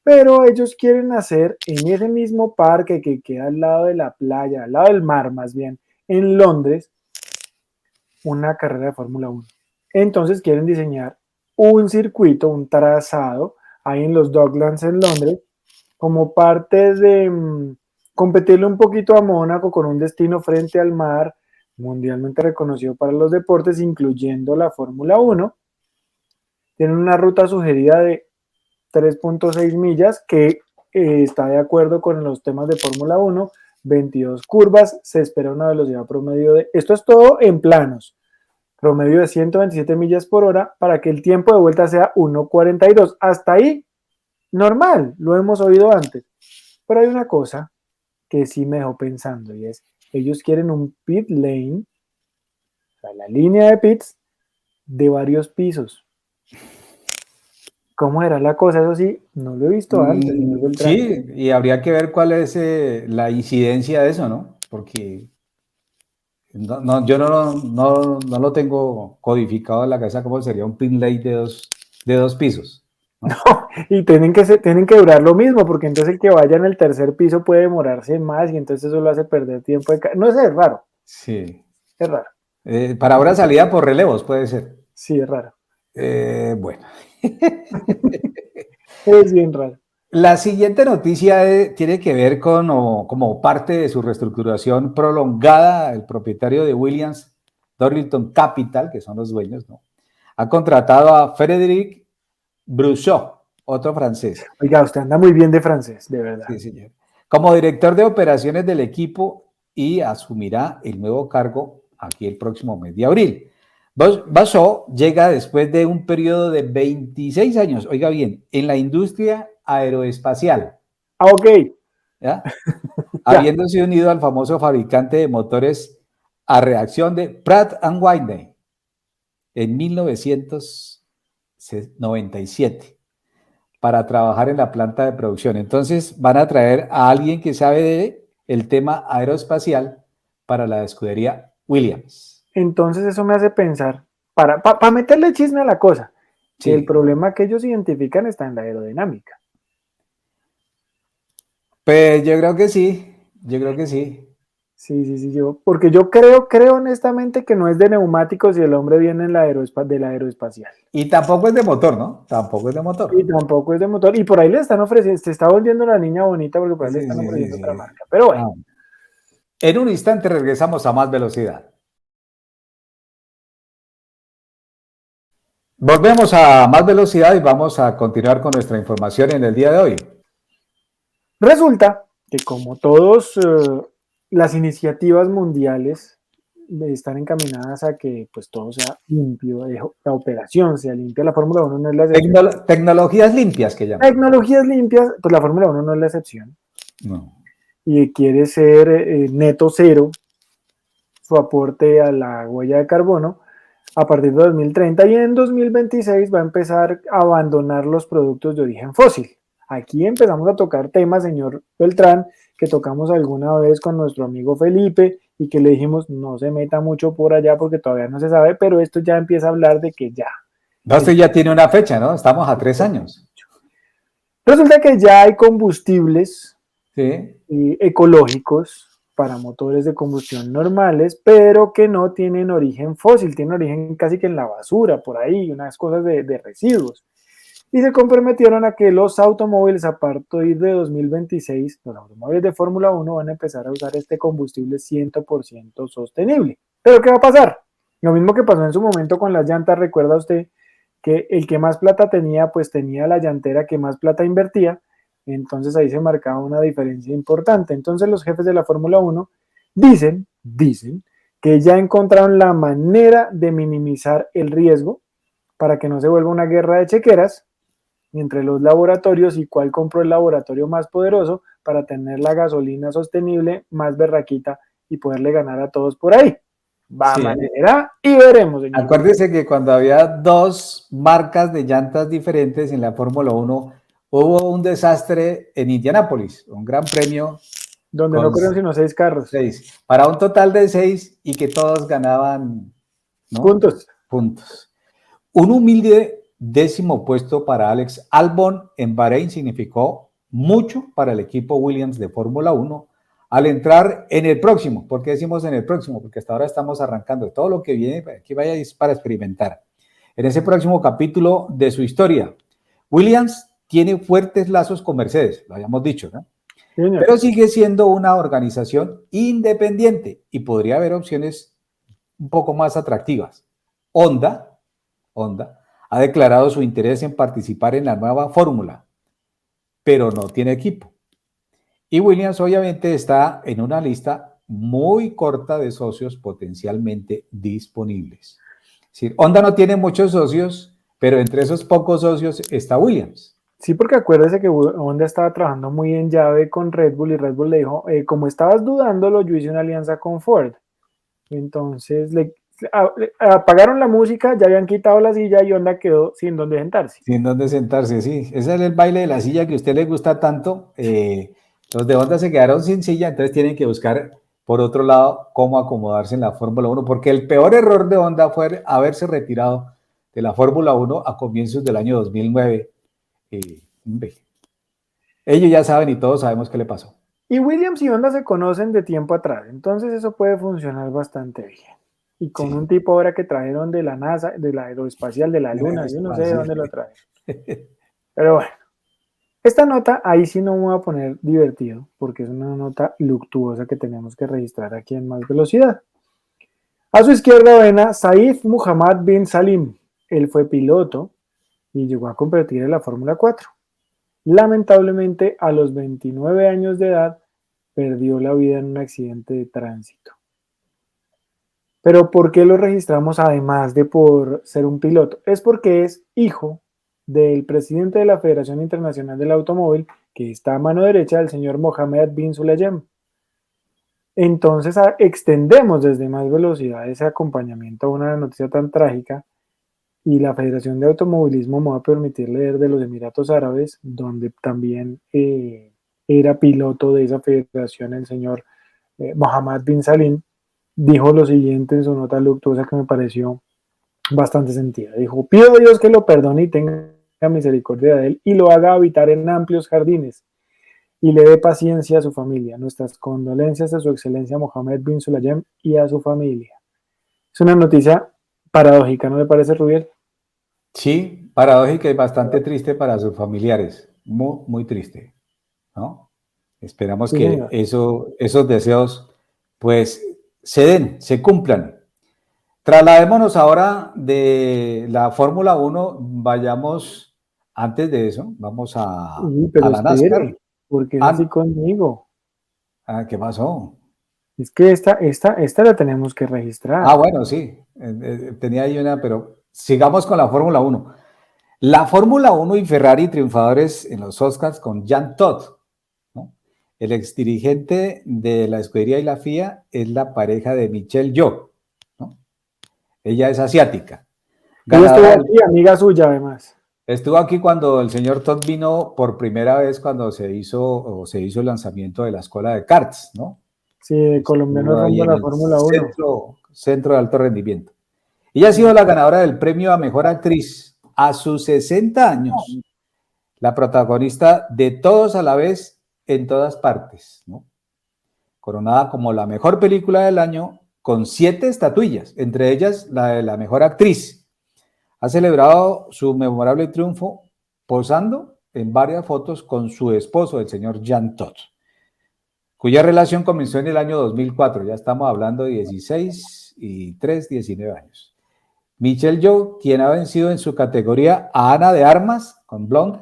pero ellos quieren hacer en ese mismo parque que queda al lado de la playa, al lado del mar más bien, en Londres, una carrera de Fórmula 1. Entonces quieren diseñar un circuito, un trazado, ahí en los Docklands en Londres, como parte de competirle un poquito a Mónaco con un destino frente al mar, mundialmente reconocido para los deportes, incluyendo la Fórmula 1. Tienen una ruta sugerida de 3.6 millas que está de acuerdo con los temas de Fórmula 1, 22 curvas, se espera una velocidad promedio de, esto es todo en planos, promedio de 127 millas por hora para que el tiempo de vuelta sea 1.42. Hasta ahí, normal, lo hemos oído antes. Pero hay una cosa que sí me dejó pensando y es, ellos quieren un pit lane, o sea, la línea de pits de varios pisos. ¿Cómo era la cosa? Eso sí, no lo he visto antes. Sí, y habría que ver cuál es la incidencia de eso, ¿no? Porque Yo no lo tengo codificado en la cabeza como sería un pin lay de dos pisos. ¿No? Y tienen que durar lo mismo, porque entonces el que vaya en el tercer piso puede demorarse más y entonces eso lo hace perder tiempo. No sé, es raro. Sí. Es raro. Para una salida por relevos puede ser. Sí, es raro. Bueno. Es bien raro. La siguiente noticia tiene que ver con, como parte de su reestructuración prolongada, el propietario de Williams, Dorrington Capital, que son los dueños, ¿no? Ha contratado a Frédéric Bruchot, otro francés. Oiga, usted anda muy bien de francés, de verdad. Sí, señor. Como director de operaciones del equipo y asumirá el nuevo cargo aquí el próximo mes de abril. Bruchot llega después de un periodo de 26 años, oiga bien, en la industria aeroespacial. Ah, ok. ¿Ya? Habiéndose unido al famoso fabricante de motores a reacción de Pratt & Whitney en 1997 para trabajar en la planta de producción. Entonces van a traer a alguien que sabe de el tema aeroespacial para la escudería Williams. Entonces eso me hace pensar, para meterle chisme a la cosa, que el problema que ellos identifican está en la aerodinámica. Pues yo creo que sí, Sí, porque yo creo honestamente que no es de neumáticos y el hombre viene en la de la aeroespacial. Y tampoco es de motor, ¿no? Tampoco es de motor. Y tampoco es de motor. Y por ahí le están ofreciendo, se está volviendo la niña bonita porque por ahí le están ofreciendo otra marca. Pero bueno. En un instante regresamos a Más Velocidad. Volvemos a Más Velocidad y vamos a continuar con nuestra información en el día de hoy. Resulta que como todos las iniciativas mundiales están encaminadas a que pues todo sea limpio, la operación sea limpia, la Fórmula 1 no es la excepción. Tecnologías limpias que llaman. Tecnologías limpias, pues la Fórmula 1 no es la excepción. No. Y quiere ser neto cero su aporte a la huella de carbono a partir de 2030 y en 2026 va a empezar a abandonar los productos de origen fósil. Aquí empezamos a tocar temas, señor Beltrán, que tocamos alguna vez con nuestro amigo Felipe y que le dijimos no se meta mucho por allá porque todavía no se sabe, pero esto ya empieza a hablar de que ya. No, usted ya tiene una fecha, ¿no? Estamos a 3 años. Resulta que ya hay combustibles sí. Ecológicos para motores de combustión normales, pero que no tienen origen fósil, tienen origen casi que en la basura, por ahí, unas cosas de residuos. Y se comprometieron a que los automóviles a partir de 2026, los automóviles de Fórmula 1 van a empezar a usar este combustible 100% sostenible. ¿Pero qué va a pasar? Lo mismo que pasó en su momento con las llantas, recuerda usted que el que más plata tenía, pues tenía la llantera que más plata invertía, entonces ahí se marcaba una diferencia importante. Entonces los jefes de la Fórmula 1 dicen que ya encontraron la manera de minimizar el riesgo para que no se vuelva una guerra de chequeras entre los laboratorios y cuál compró el laboratorio más poderoso para tener la gasolina sostenible más berraquita y poderle ganar a todos por ahí. Va a manera y veremos, señor. Acuérdese que cuando había 2 marcas de llantas diferentes en la Fórmula 1, hubo un desastre en Indianápolis, un gran premio. Donde no corrieron sino 6 carros. 6, para un total de 6 y que todos ganaban, ¿no? Puntos. Un humilde 10º puesto para Alex Albon en Bahrein significó mucho para el equipo Williams de Fórmula 1 al entrar en el próximo. ¿Por qué decimos en el próximo? Porque hasta ahora estamos arrancando. Todo lo que viene aquí vaya es para experimentar. En ese próximo capítulo de su historia, Williams tiene fuertes lazos con Mercedes, lo habíamos dicho, ¿no? Señor. Pero sigue siendo una organización independiente y podría haber opciones un poco más atractivas. Honda ha declarado su interés en participar en la nueva fórmula, pero no tiene equipo. Y Williams obviamente está en una lista muy corta de socios potencialmente disponibles. Es decir, Honda no tiene muchos socios, pero entre esos pocos socios está Williams. Sí, porque acuérdese que Honda estaba trabajando muy en llave con Red Bull y Red Bull le dijo, como estabas dudándolo, yo hice una alianza con Ford. Entonces apagaron la música, ya habían quitado la silla y Honda quedó sin dónde sentarse. Sin dónde sentarse, sí. Ese es el baile de la silla que a usted le gusta tanto. Los de Honda se quedaron sin silla, entonces tienen que buscar por otro lado, cómo acomodarse en la Fórmula 1, porque el peor error de Honda fue haberse retirado de la Fórmula 1 a comienzos del año 2009. Hombre, ellos ya saben y todos sabemos qué le pasó. Y Williams y Honda se conocen de tiempo atrás, entonces eso puede funcionar bastante bien. Y con un tipo ahora que trajeron de la NASA, de la aeroespacial, de la Luna, yo no sé de dónde lo trajeron. Pero bueno, esta nota ahí sí no me voy a poner divertido, porque es una nota luctuosa que tenemos que registrar aquí en Más Velocidad. A su izquierda ven a Saif Muhammad bin Salim. Él fue piloto y llegó a competir en la Fórmula 4. Lamentablemente, a los 29 años de edad, perdió la vida en un accidente de tránsito. Pero ¿por qué lo registramos además de por ser un piloto? Es porque es hijo del presidente de la Federación Internacional del Automóvil, que está a mano derecha del señor Mohammed bin Sulayem. Entonces extendemos desde Más Velocidad ese acompañamiento a una noticia tan trágica, y la Federación de Automovilismo me va a permitir leer de los Emiratos Árabes, donde también era piloto de esa federación el señor Mohammed bin Salim. Dijo lo siguiente en su nota luctuosa que me pareció bastante sentida. Dijo: pido a Dios que lo perdone y tenga misericordia de él y lo haga habitar en amplios jardines y le dé paciencia a su familia. Nuestras condolencias a su excelencia Mohammed bin Sulayem y a su familia. Es una noticia paradójica, ¿no le parece, Rubiel? Sí, paradójica y bastante triste para sus familiares. Muy, muy triste, ¿no? Esperamos Sí, que señor. esos deseos, pues, se den, se cumplan. Trasladémonos ahora de la Fórmula 1, vayamos, antes de eso, vamos a Pero la NASCAR. espere, porque es así Ah, conmigo. ¿qué pasó? Es que esta la tenemos que registrar. Bueno, sí, tenía ahí una, pero sigamos con la Fórmula 1. La Fórmula 1 y Ferrari triunfadores en los Oscars con Jean Todt, ¿no? El exdirigente de la escudería y la FIA es la pareja de Michelle Yeoh, ¿no? Ella es asiática. Ella estuvo Ganadora aquí, amiga suya, además. Estuvo aquí cuando el señor Todd vino por primera vez cuando se hizo el lanzamiento de la escuela de karts, ¿no? Sí, colombiano Estuvo ahí rumbo a en la el Fórmula 1. centro de alto rendimiento. Ella ha sido la ganadora del premio a mejor actriz a sus 60 años, la protagonista de Todos a la vez en todas partes, ¿no? Coronada como la mejor película del año con 7 estatuillas, entre ellas la de la mejor actriz. Ha celebrado su memorable triunfo posando en varias fotos con su esposo, el señor Jean Todt, cuya relación comenzó en el año 2004. Ya estamos hablando de 16 y 3, 19 años. Michelle Yeoh, quien ha vencido en su categoría a Ana de Armas con Blonde,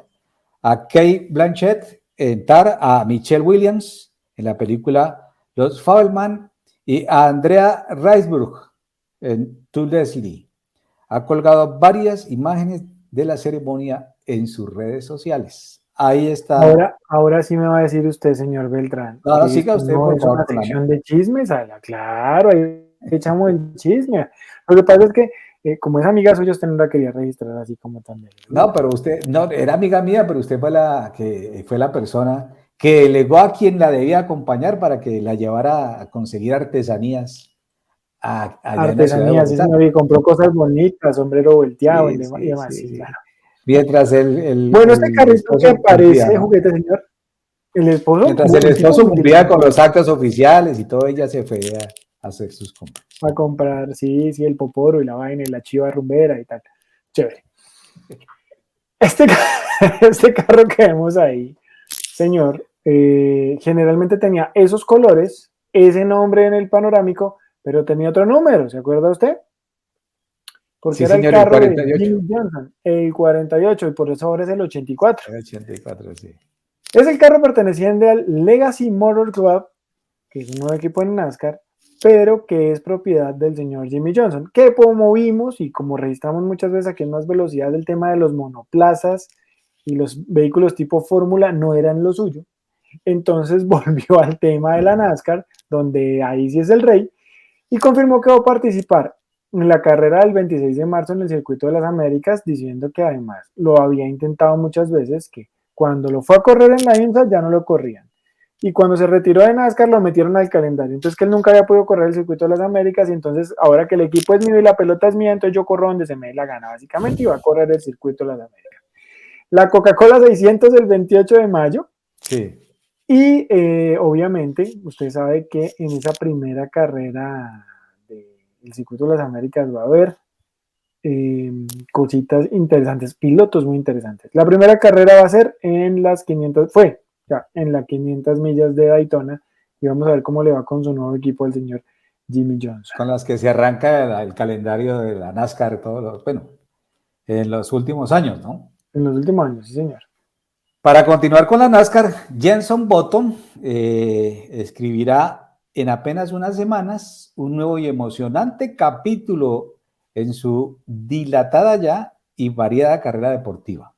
a Cate Blanchett en Tar, a Michelle Williams en la película Los Fabelman y a Andrea Riseborough en To Leslie. Ha colgado varias imágenes de la ceremonia en sus redes sociales. Ahí está. Ahora sí me va a decir usted, señor Beltrán, No, que siga esto usted, no por es favor, una con la sección nota. de chismes. Claro, ahí echamos el chisme. Lo que pasa es que, como es amiga suya, usted no la quería registrar así como también. No, pero usted, no, era amiga mía, pero usted fue la persona que delegó a quien la debía acompañar para que la llevara a conseguir artesanías allá en la ciudad de Artesanía, sí, Bogotá. señor, y compró cosas bonitas, sombrero volteado Sí, y sí, demás, sí, sí, sí. claro. Mientras Bueno, este el carrito que esposo cumplía, parece ¿no? juguete, señor, el esposo, Mientras el un tipo esposo cumplía con multimillonario, los actos oficiales y todo, ella se fue a hacer sus compras. a comprar, sí, el poporo y la vaina y la chiva rumbera y tal. Chévere. Este, este carro que vemos ahí, señor, generalmente tenía esos colores, ese nombre en el panorámico, pero tenía otro número, ¿se acuerda usted? Porque Sí, era el señor, el carro de 48. Jimmy Johnson, el 48, y por eso ahora es el 84. El 84, sí. Es el carro perteneciente al Legacy Motor Club, que es un nuevo equipo en NASCAR, pero que es propiedad del señor Jimmy Johnson, que como vimos y como registramos muchas veces aquí en Más Velocidad, el tema de los monoplazas y los vehículos tipo Fórmula no eran lo suyo. Entonces volvió al tema de la NASCAR, donde ahí sí es el rey, y confirmó que va a participar en la carrera del 26 de marzo en el Circuito de las Américas, diciendo que además lo había intentado muchas veces, que cuando lo fue a correr en la IMSA ya no lo corrían. y cuando se retiró de NASCAR lo metieron al calendario. Entonces que él nunca había podido correr el circuito de las Américas y entonces ahora que el equipo es mío y la pelota es mía, entonces yo corro donde se me dé la gana, básicamente, y va a correr el circuito de las Américas. La Coca-Cola 600 el 28 de mayo. Sí. Y obviamente usted sabe que en esa primera carrera del circuito de las Américas va a haber cositas interesantes, pilotos muy interesantes. La primera carrera va a ser en las 500, en las 500 millas de Daytona, y vamos a ver cómo le va con su nuevo equipo el señor Jimmy Johnson. Con las que se arranca el calendario de la NASCAR, bueno, en los últimos años, ¿no? En los últimos años, sí señor. Para continuar con la NASCAR, Jenson Button escribirá en apenas unas semanas un nuevo y emocionante capítulo en su dilatada ya y variada carrera deportiva.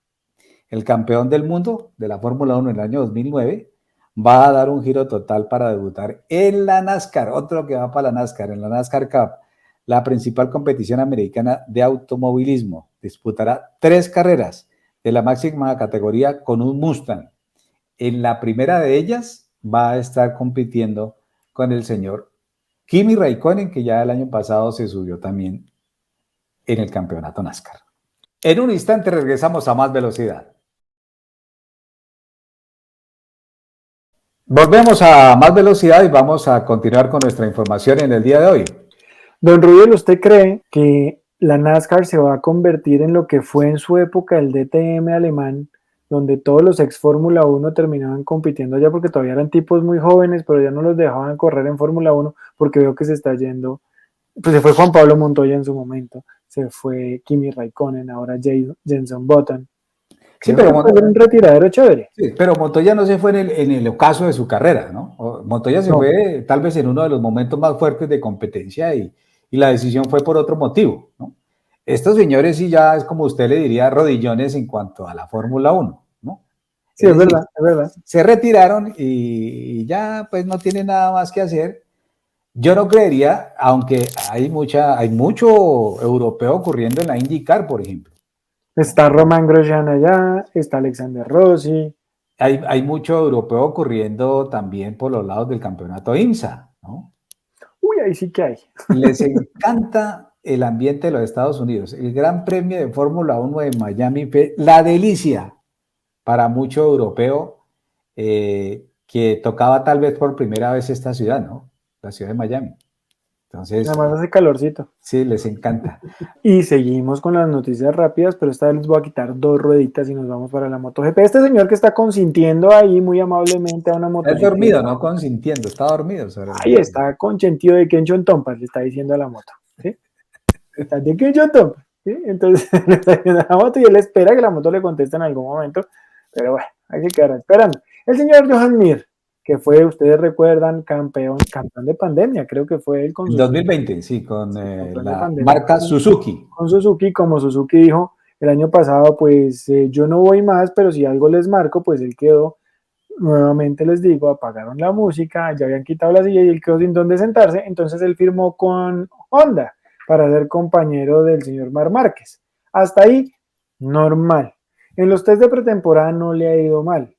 El campeón del mundo de la Fórmula 1 en el año 2009 va a dar un giro total para debutar en la NASCAR, otro que va para la NASCAR, en la NASCAR Cup, la principal competición americana de automovilismo. Disputará 3 carreras de la máxima categoría con un Mustang. En la primera de ellas va a estar compitiendo con el señor Kimi Raikkonen, que ya el año pasado se subió también en el campeonato NASCAR. En un instante regresamos a Más Velocidad. Volvemos a Más Velocidad y vamos a continuar con nuestra información en el día de hoy. Don Rubiel, ¿usted cree que la NASCAR se va a convertir en lo que fue en su época el DTM alemán, donde todos los ex Fórmula 1 terminaban compitiendo allá porque todavía eran tipos muy jóvenes, pero ya no los dejaban correr en Fórmula 1 porque veo que se está yendo? Pues se fue Juan Pablo Montoya en su momento, se fue Kimi Raikkonen, ahora Jenson Button. Sí, Creo que fue un retiradero chévere. Sí, pero Montoya no se fue en el ocaso de su carrera, ¿no? Montoya se fue tal vez en uno de los momentos más fuertes de competencia y la decisión fue por otro motivo, ¿no? Estos señores sí ya es como usted le diría rodillones en cuanto a la Fórmula 1, ¿no? Sí, es verdad, es verdad. Se retiraron y ya pues no tienen nada más que hacer. Yo no creería, aunque hay mucho europeo ocurriendo en la IndyCar, por ejemplo. Está Romain Grosjean allá, está Alexander Rossi. Hay mucho europeo ocurriendo también por los lados del campeonato IMSA, ¿no? Uy, ahí sí que hay. Les encanta el ambiente de los Estados Unidos. El Gran Premio de Fórmula 1 de Miami fue la delicia para mucho europeo que tocaba tal vez por primera vez esta ciudad, ¿no? La ciudad de Miami. Entonces, además hace calorcito. Sí, les encanta. Y seguimos con las noticias rápidas, pero esta vez les voy a quitar 2 rueditas y nos vamos para la MotoGP. Este señor que está consintiendo ahí muy amablemente a una MotoGP. Está dormido, no consintiendo, está dormido. Ahí está consentido de Kenchon Tompas, le está diciendo a la moto. ¿Sí? Está de Kenchon Tompas. ¿Sí? Entonces le está diciendo a la moto y él espera que la moto le conteste en algún momento. Pero bueno, hay que quedar esperando. El señor Johan Mir, que fue, ustedes recuerdan, campeón de pandemia, creo que fue él con Suzuki. 2020, sí, con la marca Suzuki. Con Suzuki, como Suzuki dijo el año pasado, pues yo no voy más, pero si algo les marco, pues él quedó, nuevamente les digo, apagaron la música, ya habían quitado la silla y él quedó sin dónde sentarse, entonces él firmó con Honda para ser compañero del señor Marc Márquez. Hasta ahí, normal. En los test de pretemporada no le ha ido mal.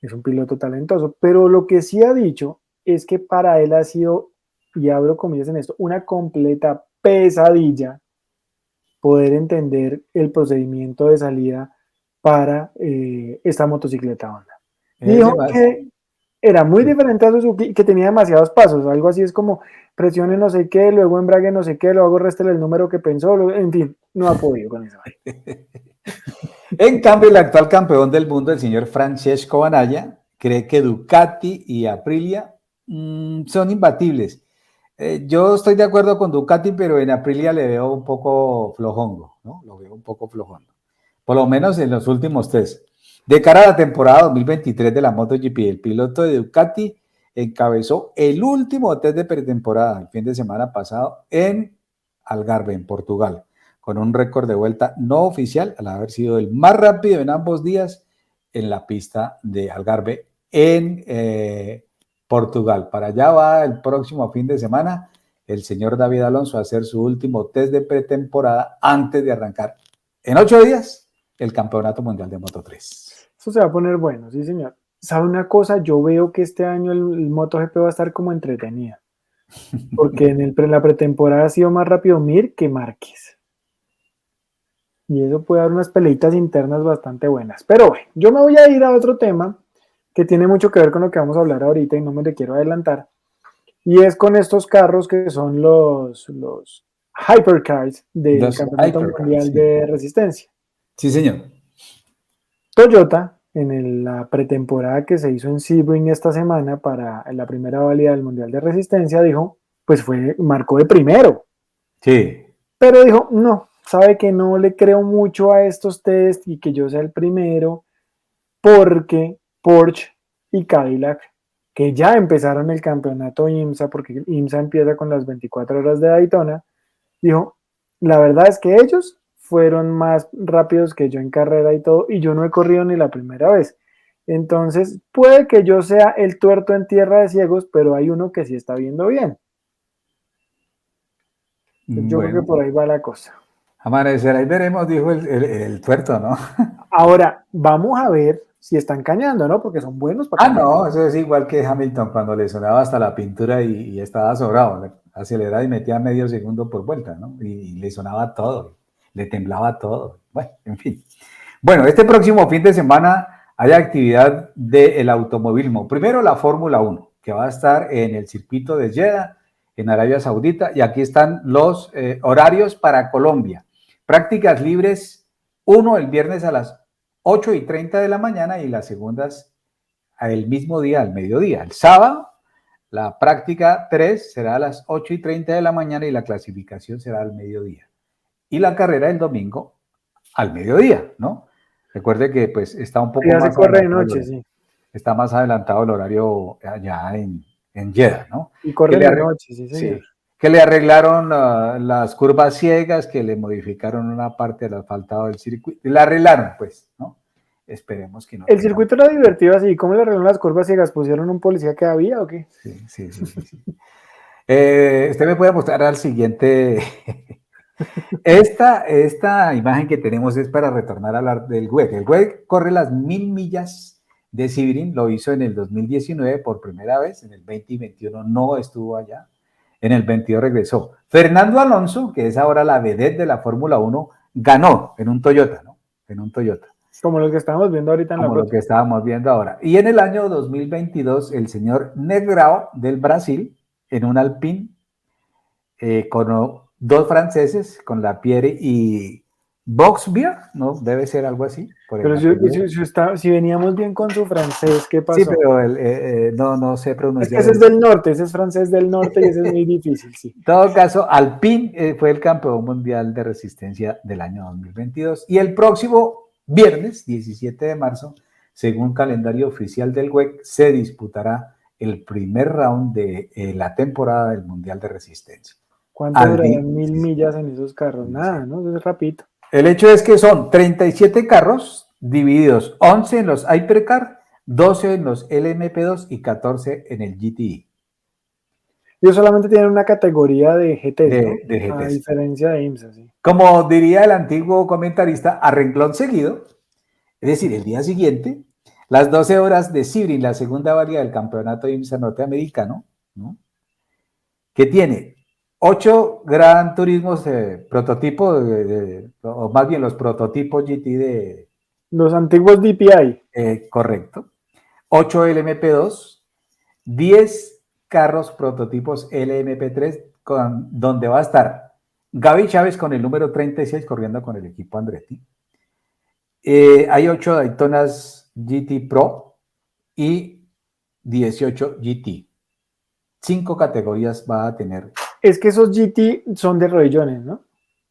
Es un piloto talentoso, pero lo que sí ha dicho es que para él ha sido, y abro comillas en esto, una completa pesadilla poder entender el procedimiento de salida para esta motocicleta Honda. Dijo que era muy diferente a Suzuki, que tenía demasiados pasos, algo así es como presione no sé qué, luego embrague no sé qué, luego réstele el número que pensó, en fin, no ha podido con eso. En cambio, el actual campeón del mundo, el señor Francesco Bagnaia, cree que Ducati y Aprilia son imbatibles. Yo estoy de acuerdo con Ducati, pero en Aprilia le veo un poco flojongo, ¿no? Lo veo un poco flojongo. Por lo menos en los últimos 3. De cara a la temporada 2023 de la MotoGP, el piloto de Ducati encabezó el último test de pretemporada el fin de semana pasado en Algarve, en Portugal, con un récord de vuelta no oficial al haber sido el más rápido en ambos días en la pista de Algarve en Portugal. Para allá va el próximo fin de semana el señor David Alonso a hacer su último test de pretemporada antes de arrancar en 8 días el Campeonato Mundial de Moto3. Eso se va a poner bueno, sí señor. ¿Sabe una cosa? Yo veo que este año el MotoGP va a estar como entretenida, porque en la pretemporada ha sido más rápido Mir que Márquez. Y eso puede dar unas peleitas internas bastante buenas. Pero bueno, yo me voy a ir a otro tema que tiene mucho que ver con lo que vamos a hablar ahorita y no me le quiero adelantar. Y es con estos carros que son los hypercars del Los Campeonato hypercars, Mundial sí. de Resistencia. Sí, señor. Toyota, en la pretemporada que se hizo en Sebring esta semana para la primera válida del Mundial de Resistencia, dijo, pues marcó de primero. Sí. Pero dijo, no, sabe que no le creo mucho a estos test y que yo sea el primero, porque Porsche y Cadillac, que ya empezaron el campeonato IMSA, porque IMSA empieza con las 24 horas de Daytona, dijo, la verdad es que ellos fueron más rápidos que yo en carrera y todo, y yo no he corrido ni la primera vez. Entonces, puede que yo sea el tuerto en tierra de ciegos, pero hay uno que sí está viendo bien. Yo creo que Bueno, por ahí va la cosa. amanecerá y veremos, dijo el tuerto, ¿no? Ahora, vamos a ver si están cañando, ¿no? Porque son buenos para cañar. No, eso es igual que Hamilton cuando le sonaba hasta la pintura y estaba sobrado, aceleraba y metía medio segundo por vuelta, ¿no? Y le sonaba todo, le temblaba todo. Bueno, en fin. Bueno, este próximo fin de semana hay actividad del automovilismo. Primero la Fórmula 1, que va a estar en el circuito de Jeddah, en Arabia Saudita, y aquí están los horarios para Colombia. Prácticas libres, uno el viernes a las 8:30 de la mañana y las segundas el mismo día, al mediodía. El sábado, la práctica 3 será a las 8:30 de la mañana y la clasificación será al mediodía. Y la carrera el domingo al mediodía, ¿no? Recuerde que pues está un poco Ya se más corre de adelantado noche, sí. está más adelantado el horario allá en Jeddah, ¿no? Y corre de noche, sí, señor. Sí, que le arreglaron las curvas ciegas, que le modificaron una parte del asfaltado del circuito, y la arreglaron, pues, ¿no? Esperemos que no. El circuito era divertido así. ¿Cómo le arreglaron las curvas ciegas? ¿Pusieron un policía que había o qué? Sí. Usted me puede mostrar al siguiente. Esta imagen que tenemos es para retornar a hablar del WEC. El WEC corre las 1000 millas de Sebring, lo hizo en el 2019 por primera vez, en el 2021 no estuvo allá, en el 22 regresó. Fernando Alonso, que es ahora la vedette de la Fórmula 1, ganó en un Toyota, ¿no? En un Toyota. Como los que estamos viendo ahorita en la foto. Como lo que estábamos viendo ahora. Y en el año 2022, el señor Negrão del Brasil, en un Alpine, con dos franceses, con Lapierre y Boxbier, ¿no? Debe ser algo así. Pero si veníamos bien con su francés, ¿qué pasó? Sí, pero no sé pronunciar. Ese es del norte, ese es francés del norte y ese es muy difícil, sí. En todo caso, Alpine fue el campeón mundial de resistencia del año 2022 y el próximo viernes, 17 de marzo, según calendario oficial del WEC, se disputará el primer round de la temporada del Mundial de Resistencia. ¿Cuánto durarán 1000 millas en esos carros? Nada, ¿no? Eso es rapidito. El hecho es que son 37 carros divididos, 11 en los Hypercar, 12 en los LMP2 y 14 en el GTI. Ellos solamente tienen una categoría de GT, ¿no? De GTs. A diferencia de IMSA, sí. Como diría el antiguo comentarista, a renglón seguido, es decir, el día siguiente, las 12 horas de Sebring, la segunda válida del campeonato IMSA norteamericano, ¿no? Que tiene 8 gran turismos prototipos, o más bien los prototipos GT de... Los antiguos DPI. Correcto. 8 LMP2, 10 carros prototipos LMP3, donde va a estar Gaby Chávez con el número 36 corriendo con el equipo Andretti. Hay 8 Daytonas GT Pro y 18 GT. 5 categorías va a tener. Es que esos GT son de rodillones, ¿no?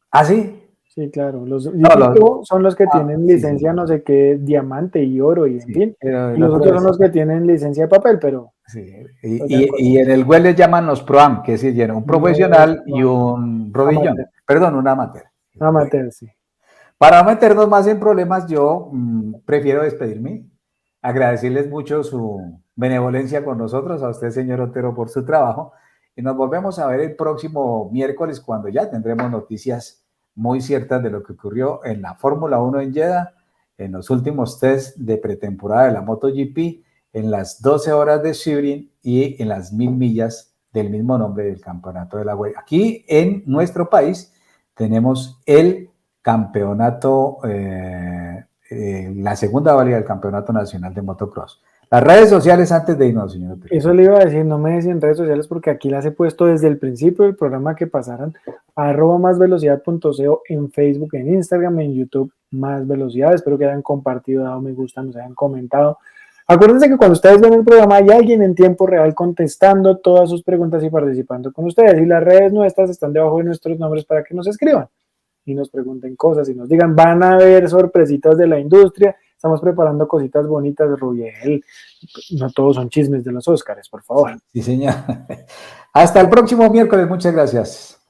¿Ah, sí? Sí, claro. Los GT Pro son los que tienen licencia, sí. No sé qué, diamante y oro y en fin. Y los otros son los que tienen licencia de papel, pero... Sí. Y en el web les llaman los Pro-Am, que es decir, un profesional y un rodillón. Amateur. Perdón, un amateur. Amateur, sí. Para meternos más en problemas, yo prefiero despedirme, agradecerles mucho su benevolencia con nosotros, a usted, señor Otero, por su trabajo, y nos volvemos a ver el próximo miércoles cuando ya tendremos noticias muy ciertas de lo que ocurrió en la Fórmula 1 en Jeddah, en los últimos test de pretemporada de la MotoGP en las 12 horas de Sebring y en las 1000 millas del mismo nombre del Campeonato de la WEC. Aquí en nuestro país tenemos el campeonato, la segunda válida del Campeonato Nacional de Motocross. Las redes sociales antes de irnos, señor Pérez. Eso le iba a decir, no me decían redes sociales porque aquí las he puesto desde el principio del programa que pasaran a @másvelocidad.co en Facebook, en Instagram, en YouTube, Más Velocidad. Espero que hayan compartido, dado me gusta, nos hayan comentado. Acuérdense que cuando ustedes ven el programa hay alguien en tiempo real contestando todas sus preguntas y participando con ustedes. Y las redes nuestras están debajo de nuestros nombres para que nos escriban y nos pregunten cosas y nos digan, van a haber sorpresitas de la industria. Estamos preparando cositas bonitas, Rubiel. No todos son chismes de los Óscares, por favor. Sí, señor. Hasta el próximo miércoles. Muchas gracias.